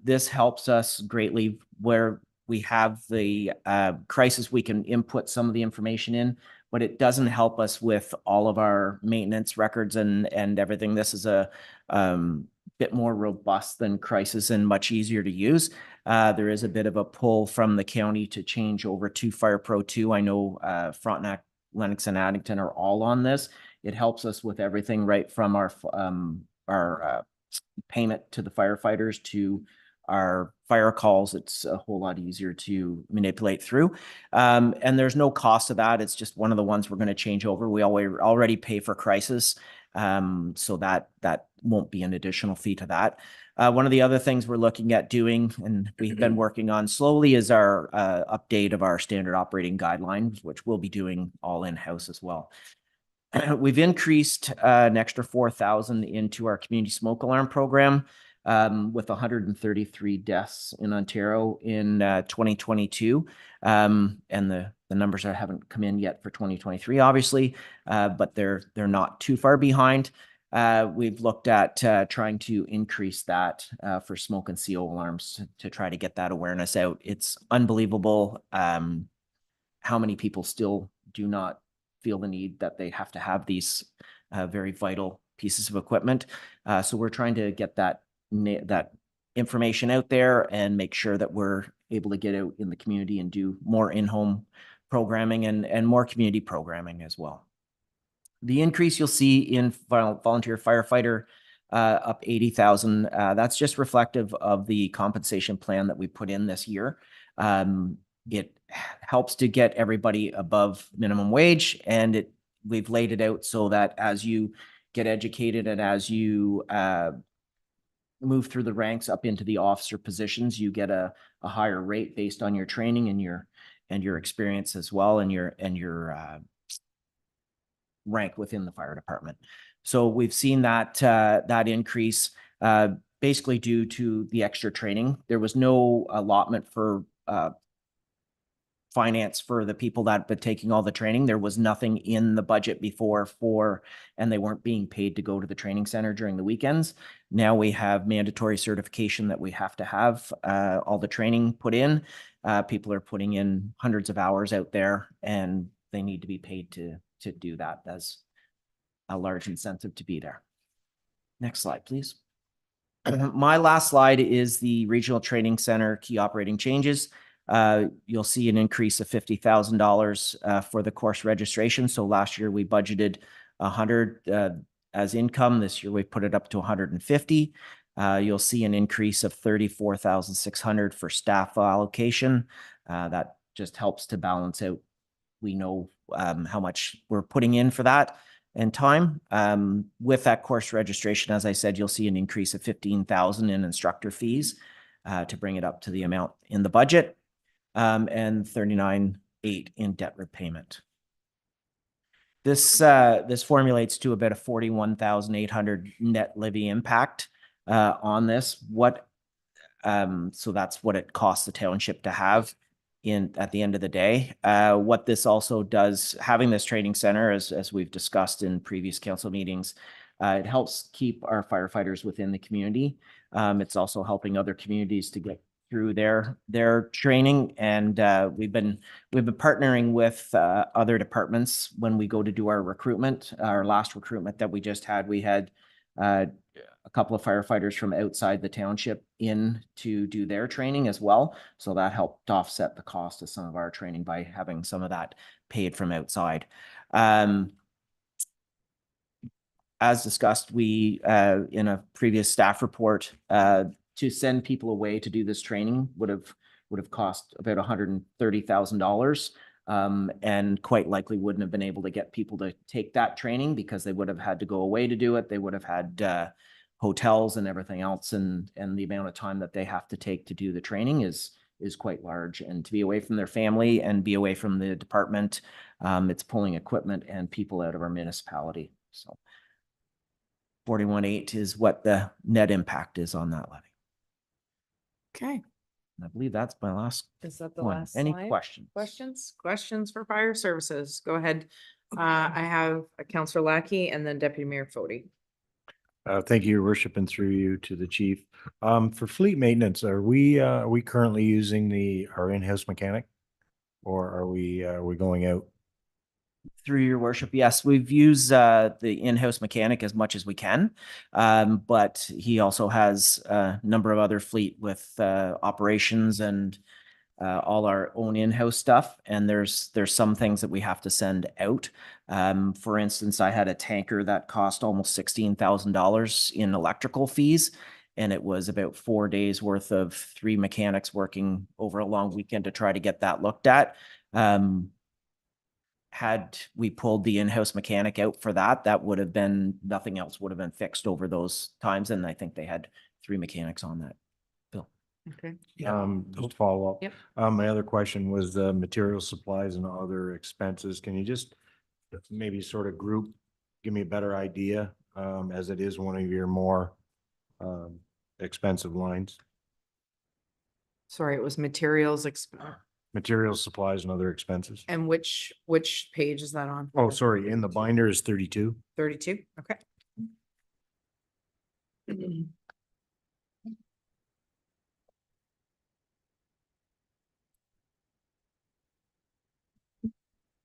This helps us greatly where we have the Crisis, we can input some of the information in, but it doesn't help us with all of our maintenance records and everything. This is a bit more robust than Crisis and much easier to use. There is a bit of a pull from the county to change over to Fire Pro 2. I know Frontenac, Lennox, and Addington are all on this. It helps us with everything right from our payment to the firefighters to our fire calls, it's a whole lot easier to manipulate through. And there's no cost to that. It's just one of the ones we're going to change over. We already pay for crisis. So that won't be an additional fee to that. One of the other things we're looking at doing, and we've been working on slowly, is our update of our standard operating guidelines, which we'll be doing all in-house as well. We've increased an extra 4,000 into our community smoke alarm program, with 133 deaths in Ontario in 2022. And the numbers haven't come in yet for 2023, obviously, but they're not too far behind. We've looked at trying to increase that for smoke and CO alarms to try to get that awareness out. It's unbelievable how many people still do not feel the need that they have to have these very vital pieces of equipment. So we're trying to get that information out there and make sure that we're able to get out in the community and do more in-home programming and more community programming as well. The increase you'll see in volunteer firefighter up 80,000. That's just reflective of the compensation plan that we put in this year. It helps to get everybody above minimum wage, and we've laid it out so that as you get educated and as you move through the ranks up into the officer positions, you get a higher rate based on your training and your experience as well, and your rank within the fire department. So we've seen that increase basically due to the extra training. There was no allotment for finance for the people that have been taking all the training. There was nothing in the budget before and they weren't being paid to go to the training center during the weekends. Now we have mandatory certification that we have to have all the training put in. People are putting in hundreds of hours out there, and they need to be paid to do that. That's a large incentive to be there. Next slide, please. My last slide is the regional training center key operating changes. You'll see an increase of $50,000 for the course registration. So last year we budgeted 100 as income. This year we put it up to 150. You'll see an increase of 34,600 for staff allocation. That just helps to balance out. We know how much we're putting in for that and time. With that course registration, as I said, you'll see an increase of 15,000 in instructor fees to bring it up to the amount in the budget. And 39,800 in debt repayment. This formulates to about a 41,800 net levy impact on this. So that's what it costs the township to have at the end of the day. What this also does, having this training center, as we've discussed in previous council meetings, it helps keep our firefighters within the community. It's also helping other communities to get through their training, and we've been partnering with other departments when we go to do our recruitment. Our last recruitment that we just had, we had a couple of firefighters from outside the township in to do their training as well. So that helped offset the cost of some of our training by having some of that paid from outside. As discussed, we in a previous staff report, to send people away to do this training would have cost about $130,000, and quite likely wouldn't have been able to get people to take that training because they would have had to go away to do it. They would have had hotels and everything else, and the amount of time that they have to take to do the training is quite large. And to be away from their family and be away from the department, it's pulling equipment and people out of our municipality. So 41,800 is what the net impact is on that levy. Okay. I believe that's my last Is that the one. last Any slide? questions? Questions for fire services? Go ahead. I have Councillor Lackey and then Deputy Mayor Fody. Thank you, Your Worship, and through you to the chief. For fleet maintenance, are we currently using our in-house mechanic, or are we going out? Through your worship, yes, we've used the in-house mechanic as much as we can, but he also has a number of other fleet with operations and all our own in-house stuff. And there's some things that we have to send out. For instance, I had a tanker that cost almost $16,000 in electrical fees, And it was about 4 days worth of 3 mechanics working over a long weekend to try to get that looked at. Had we pulled the in-house mechanic out for that, that would have been, nothing else would have been fixed over those times. And I think they had 3 mechanics on that. Bill. Okay. Just to follow up. Yep. My other question was the material supplies and other expenses. Can you just maybe sort of group, give me a better idea, as it is one of your more expensive lines? Sorry, it was materials Materials, supplies and other expenses. and which page is that on? Oh, sorry, in the binder is 32. 32, okay.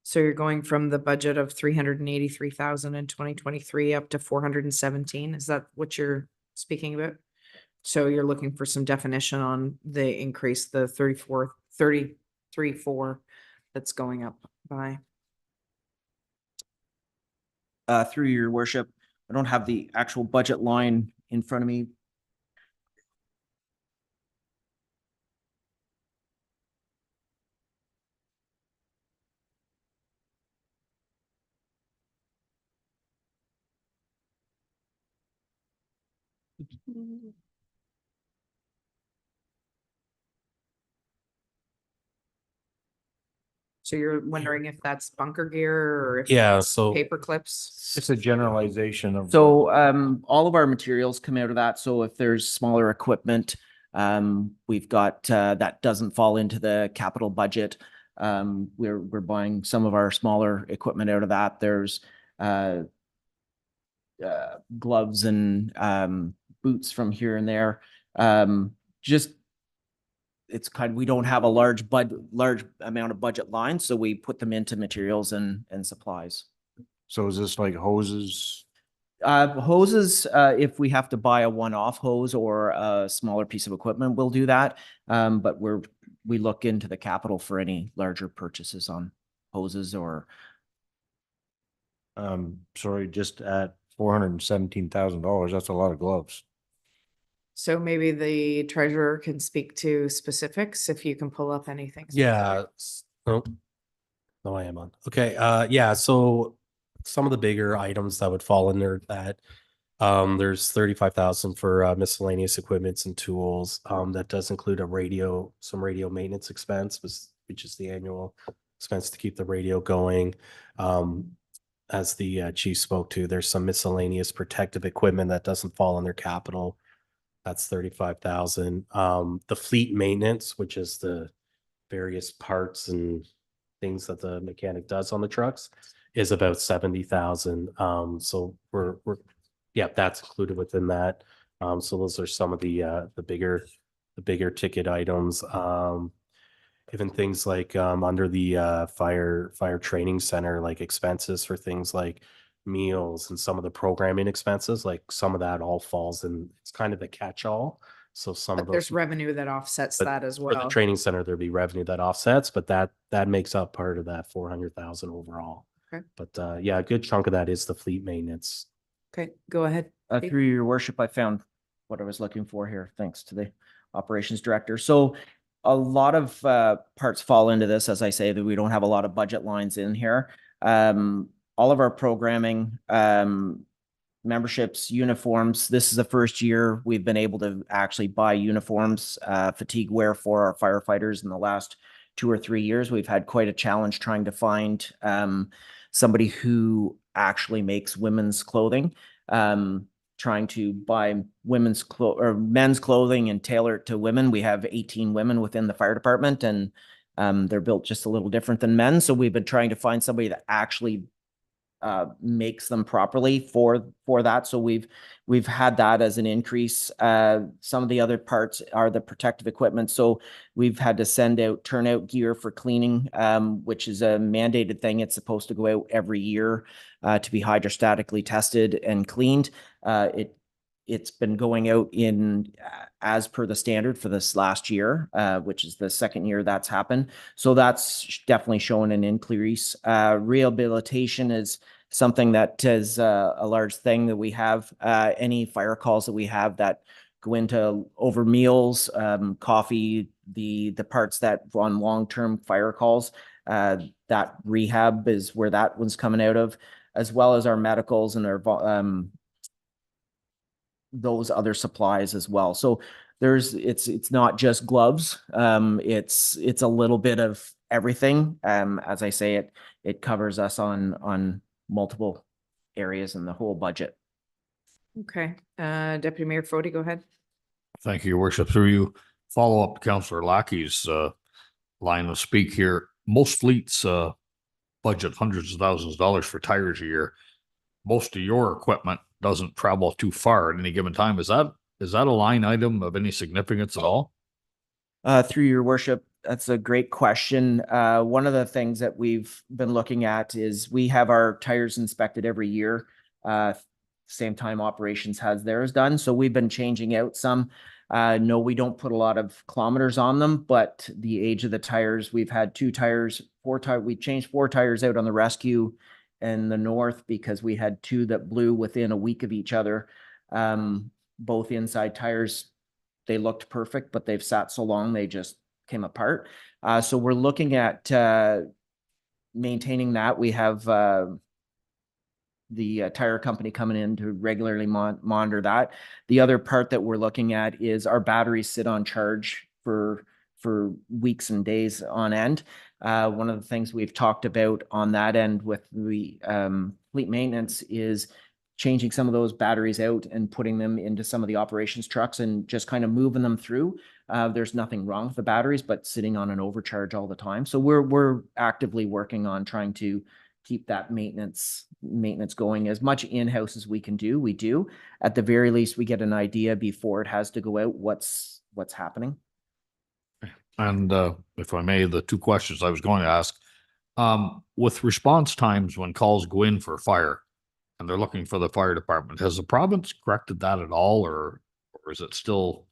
So you're going from the budget of 383,000 in 2023 up to 417. Is that what you're speaking about? So you're looking for some definition on the increase, the 33.4 that's going up by. Through your worship, I don't have the actual budget line in front of me. So you're wondering if that's bunker gear or if Yeah, it's so paper clips? It's a generalization of. So all of our materials come out of that. So if there's smaller equipment, we've got that doesn't fall into the capital budget. We're buying some of our smaller equipment out of that. There's gloves and boots from here and there. Just it's kind of, we don't have a large amount of budget lines, so we put them into materials and supplies. So is this like hoses? Hoses, if we have to buy a one-off hose or a smaller piece of equipment, we'll do that. But we look into the capital for any larger purchases on hoses or. Sorry, just at $417,000, that's a lot of gloves. So maybe the treasurer can speak to specifics if you can pull up anything. yeah. Oh, no, I am on. Okay. Yeah. So some of the bigger items that would fall in there that there's 35,000 for miscellaneous equipments and tools. That does include some radio maintenance expense, which is the annual expense to keep the radio going. As the chief spoke to, there's some miscellaneous protective equipment that doesn't fall under capital. That's 35,000. The fleet maintenance, which is the various parts and things that the mechanic does on the trucks, is about 70,000. So yeah, that's included within that. So those are some of the bigger ticket items. Even things like under the fire training center, like expenses for things like meals and some of the programming expenses, like some of that all falls in. It's kind of a catch-all. So some of But there's those, revenue that offsets but that as for the well. training center, there'd be revenue that offsets, but that makes up part of that 400,000 overall. Okay. But yeah, a good chunk of that is the fleet maintenance. Okay, go ahead. Steve. Through your worship, I found what I was looking for here, thanks to the operations director. So a lot of parts fall into this, as I say, that we don't have a lot of budget lines in here. All of our programming, memberships, uniforms, this is the first year we've been able to actually buy uniforms, fatigue wear for our firefighters. In the last 2 or 3 years, we've had quite a challenge trying to find somebody who actually makes women's clothing. Trying to buy men's clothing and tailor it to women. We have 18 women within the fire department, and they're built just a little different than men. So we've been trying to find somebody that actually makes them properly for that. So we've had that as an increase. Some of the other parts are the protective equipment. So we've had to send out turnout gear for cleaning, which is a mandated thing. It's supposed to go out every year to be hydrostatically tested and cleaned. It's been going out in as per the standard for this last year, which is the second year that's happened. So that's definitely showing an increase. Rehabilitation is something that is a large thing that we have. Any fire calls that we have that go into over meals, coffee, the parts that on long-term fire calls. That rehab is where that one's coming out of, as well as our medicals and our those other supplies as well. So it's not just gloves. It's a little bit of everything. As I say, it covers us on multiple areas in the whole budget. Okay, Deputy Mayor Fode, go ahead. Thank you, Your Worship. Through you, follow up Councillor Lackey's line of speak here. Most fleets budget hundreds of thousands of dollars for tires a year. Most of your equipment doesn't travel too far at any given time. Is that a line item of any significance at all? Through your worship, that's a great question. One of the things that we've been looking at is we have our tires inspected every year. Same time operations has theirs done. So we've been changing out some. No, we don't put a lot of kilometers on them, but the age of the tires, we've had we changed 4 tires out on the rescue in the north because we had 2 that blew within a week of each other. Both inside tires, they looked perfect, but they've sat so long, they just came apart. So we're looking at maintaining that. We have the tire company coming in to regularly monitor that. The other part that we're looking at is our batteries sit on charge for weeks and days on end. One of the things we've talked about on that end with the fleet maintenance is changing some of those batteries out and putting them into some of the operations trucks and just kind of moving them through. There's nothing wrong with the batteries, but sitting on an overcharge all the time. So we're actively working on trying to keep that maintenance going as much in-house as we can do. We do. At the very least, we get an idea before it has to go out what's happening. And if I may, the 2 questions I was going to ask, with response times when calls go in for fire and they're looking for the fire department, has the province corrected that at all, or is it still,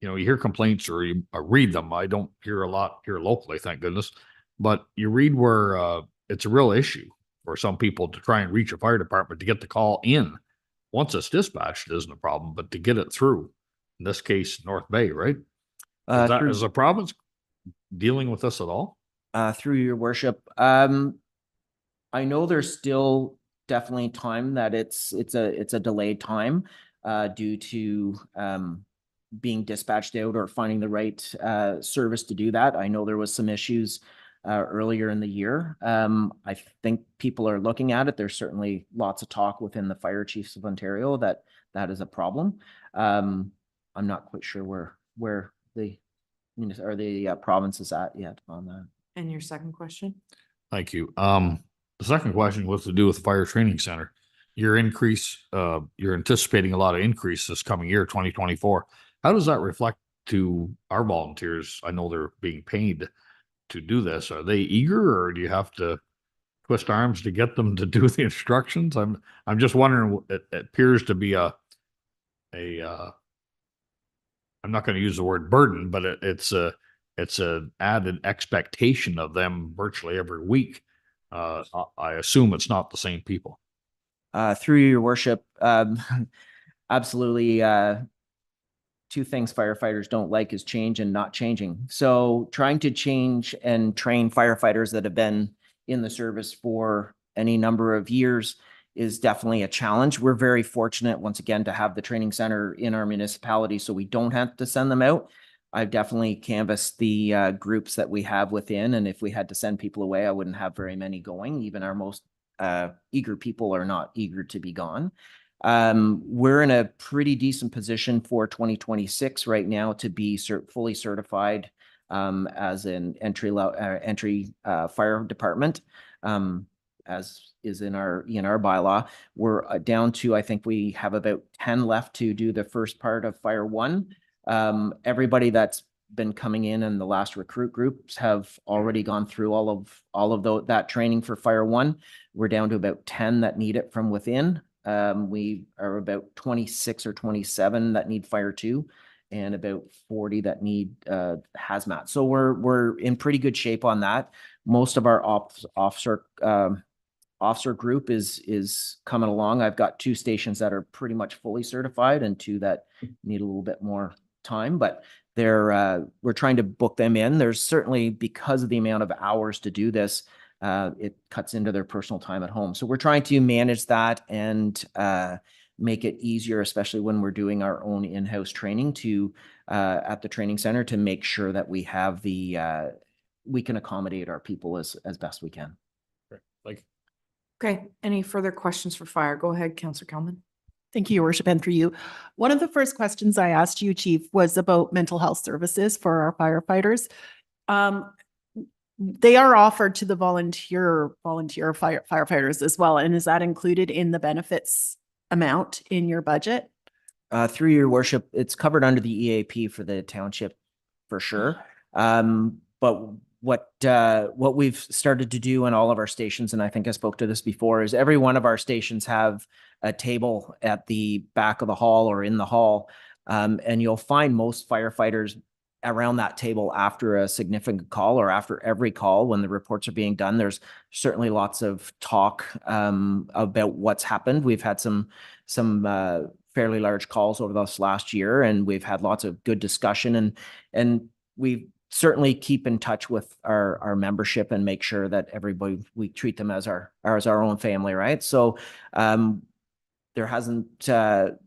you hear complaints or you read them? I don't hear a lot here locally, thank goodness, but you read where it's a real issue for some people to try and reach a fire department to get the call in. Once it's dispatched, it isn't a problem, but to get it through, in this case, North Bay, right? Is the province dealing with this at all? Through your worship, I know there's still definitely time that it's a delayed time due to being dispatched out or finding the right service to do that. I know there was some issues earlier in the year. I think people are looking at it. There's certainly lots of talk within the fire chiefs of Ontario that is a problem. I'm not quite sure where the province is at yet on that. And your second question? Thank you. The second question was to do with the fire training center. Your increase, you're anticipating a lot of increase this coming year, 2024. How does that reflect to our volunteers? I know they're being paid to do this. Are they eager, or do you have to twist arms to get them to do the instructions? I'm just wondering. It appears to be I'm not going to use the word burden, but it's an added expectation of them virtually every week. I assume it's not the same people. Through your worship, absolutely. 2 things firefighters don't like is change and not changing. So trying to change and train firefighters that have been in the service for any number of years is definitely a challenge. We're very fortunate, once again, to have the training center in our municipality, so we don't have to send them out. I've definitely canvassed the groups that we have within, and if we had to send people away, I wouldn't have very many going. Even our most eager people are not eager to be gone. We're in a pretty decent position for 2026 right now to be fully certified as an entry fire department, as is in our bylaw. We're down to, I think we have about 10 left to do the first part of Fire 1. Everybody that's been coming in the last recruit groups have already gone through all of that training for Fire 1. We're down to about 10 that need it from within. We are about 26 or 27 that need Fire 2 and about 40 that need hazmat. So we're in pretty good shape on that. Most of our officer officer group is coming along. I've got 2 stations that are pretty much fully certified and 2 that need a little bit more time, but we're trying to book them in. There's certainly, because of the amount of hours to do this, it cuts into their personal time at home. So we're trying to manage that and make it easier, especially when we're doing our own in-house training at the training center, to make sure that we have we can accommodate our people as best we can. Like, Okay, any further questions for fire? Go ahead, Councillor Kelman. Thank you, Your Worship, and through you. One of the first questions I asked you, Chief, was about mental health services for our firefighters. They are offered to the volunteer firefighters as well. And is that included in the benefits amount in your budget? Through your worship, it's covered under the EAP for the township for sure. But what we've started to do in all of our stations, and I think I spoke to this before, is every one of our stations have a table at the back of the hall or in the hall. And you'll find most firefighters around that table after a significant call or after every call when the reports are being done. There's certainly lots of talk about what's happened. We've had some fairly large calls over this last year, and we've had lots of good discussion, and we certainly keep in touch with our membership and make sure that everybody, we treat them as our own family, right? So there haven't had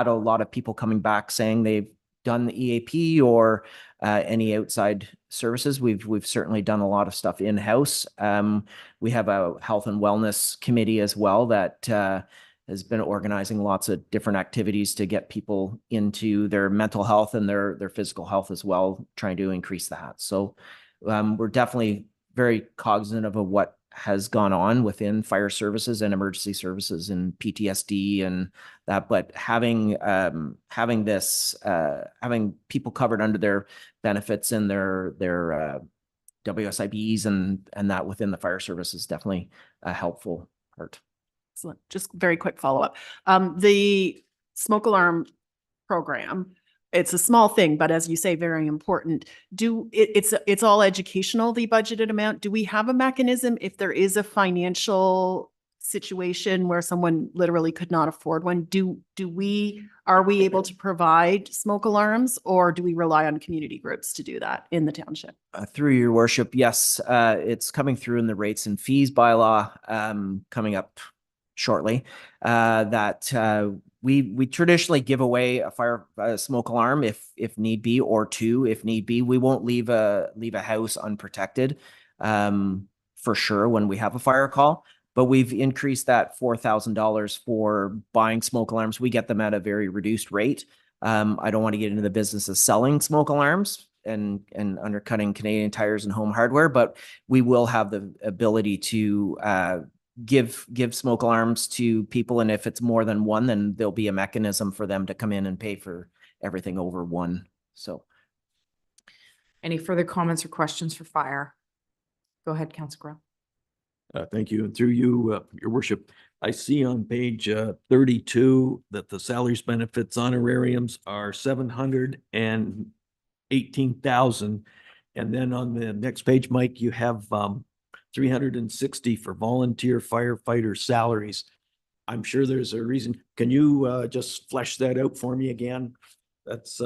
a lot of people coming back saying they've done the EAP or any outside services. We've certainly done a lot of stuff in-house. We have a health and wellness committee as well that has been organizing lots of different activities to get people into their mental health and their physical health as well, trying to increase that. So we're definitely very cognizant of what has gone on within fire services and emergency services and PTSD and that, but having people covered under their benefits and their WSIBs and that within the fire service is definitely a helpful part. Excellent. Just very quick follow-up. The smoke alarm program, it's a small thing, but as you say, very important. It's all educational, the budgeted amount. Do we have a mechanism if there is a financial situation where someone literally could not afford one? Are we able to provide smoke alarms, or do we rely on community groups to do that in the township? Through your worship, yes, it's coming through in the rates and fees bylaw coming up shortly, that we traditionally give away a smoke alarm if need be, or 2 if need be. We won't leave a house unprotected for sure when we have a fire call, but we've increased that $4,000 for buying smoke alarms. We get them at a very reduced rate. I don't want to get into the business of selling smoke alarms and undercutting Canadian Tires and Home Hardware, but we will have the ability to give smoke alarms to people, and if it's more than one, then there'll be a mechanism for them to come in and pay for everything over 1. So Any further comments or questions for fire? Go ahead, Councillor Groh. Thank you. And through you, your worship, I see on page 32 that the salaries, benefits, honorariums are 718,000. And then on the next page, Mike, you have 360 for volunteer firefighter salaries. I'm sure there's a reason. Can you just flesh that out for me again? That's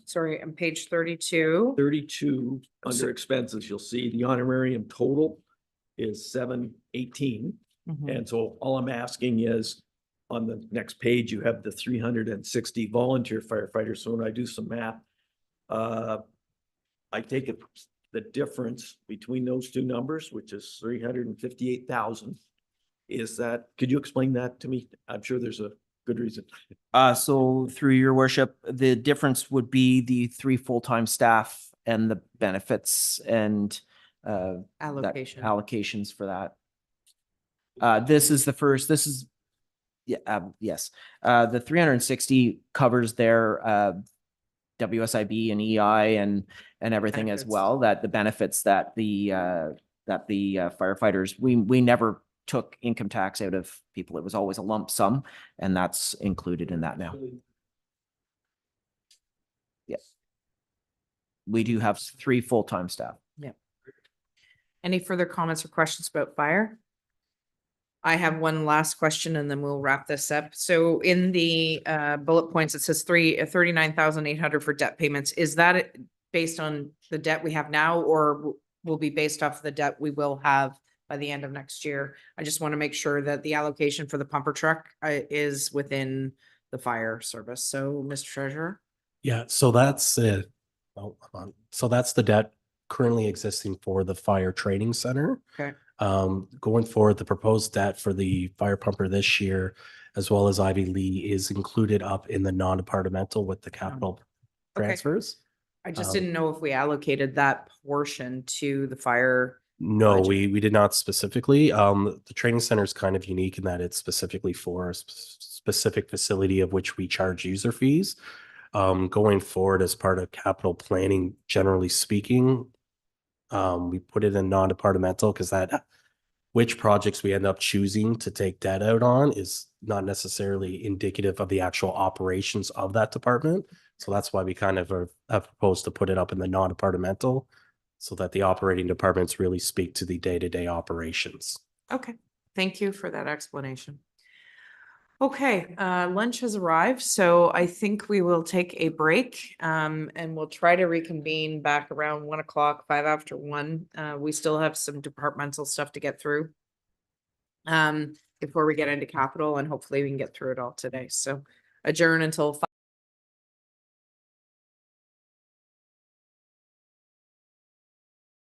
Sorry, on page 32. 32 under expenses. You'll see the honorarium total is 718. And so all I'm asking is on the next page, you have the 360 volunteer firefighters. So when I do some math, I take it the difference between those 2 numbers, which is 358,000. Is that, could you explain that to me? I'm sure there's a good reason. so through your worship, the difference would be the 3 full-time staff and the benefits and allocations for that. This is yes. The 360 covers their WSIB and EI and everything as well, that the benefits that the firefighters, we never took income tax out of people. It was always a lump sum, and that's included in that now. Yes. We do have 3 full-time staff. Yep. Any further comments or questions about fire? I have one last question and then we'll wrap this up. So in the bullet points, it says 39,800 for debt payments. Is that based on the debt we have now or will be based off the debt we will have by the end of next year? I just want to make sure that the allocation for the pumper truck is within the fire service. So, Mr. Treasurer? Yeah, so that's it. Oh, hold on. So that's the debt currently existing for the fire training center. Okay. Going forward, the proposed debt for the fire pumper this year, as well as Ivy Lee, is included up in the non-departmental with the capital Okay. transfers. I just Um, didn't know if we allocated that portion to the fire. No, budget. we did not specifically. The training center is kind of unique in that it's specifically for a specific facility of which we charge user fees. Going forward as part of capital planning, generally speaking, we put it in non-departmental because that which projects we end up choosing to take debt out on is not necessarily indicative of the actual operations of that department. So that's why we kind of have proposed to put it up in the non-departmental so that the operating departments really speak to the day-to-day operations. Okay, thank you for that explanation. Okay, lunch has arrived, so I think we will take a break, and we'll try to reconvene back around 1 o'clock, 5 after 1. We still have some departmental stuff to get through. Before we get into capital, and hopefully we can get through it all today. So adjourn until 5.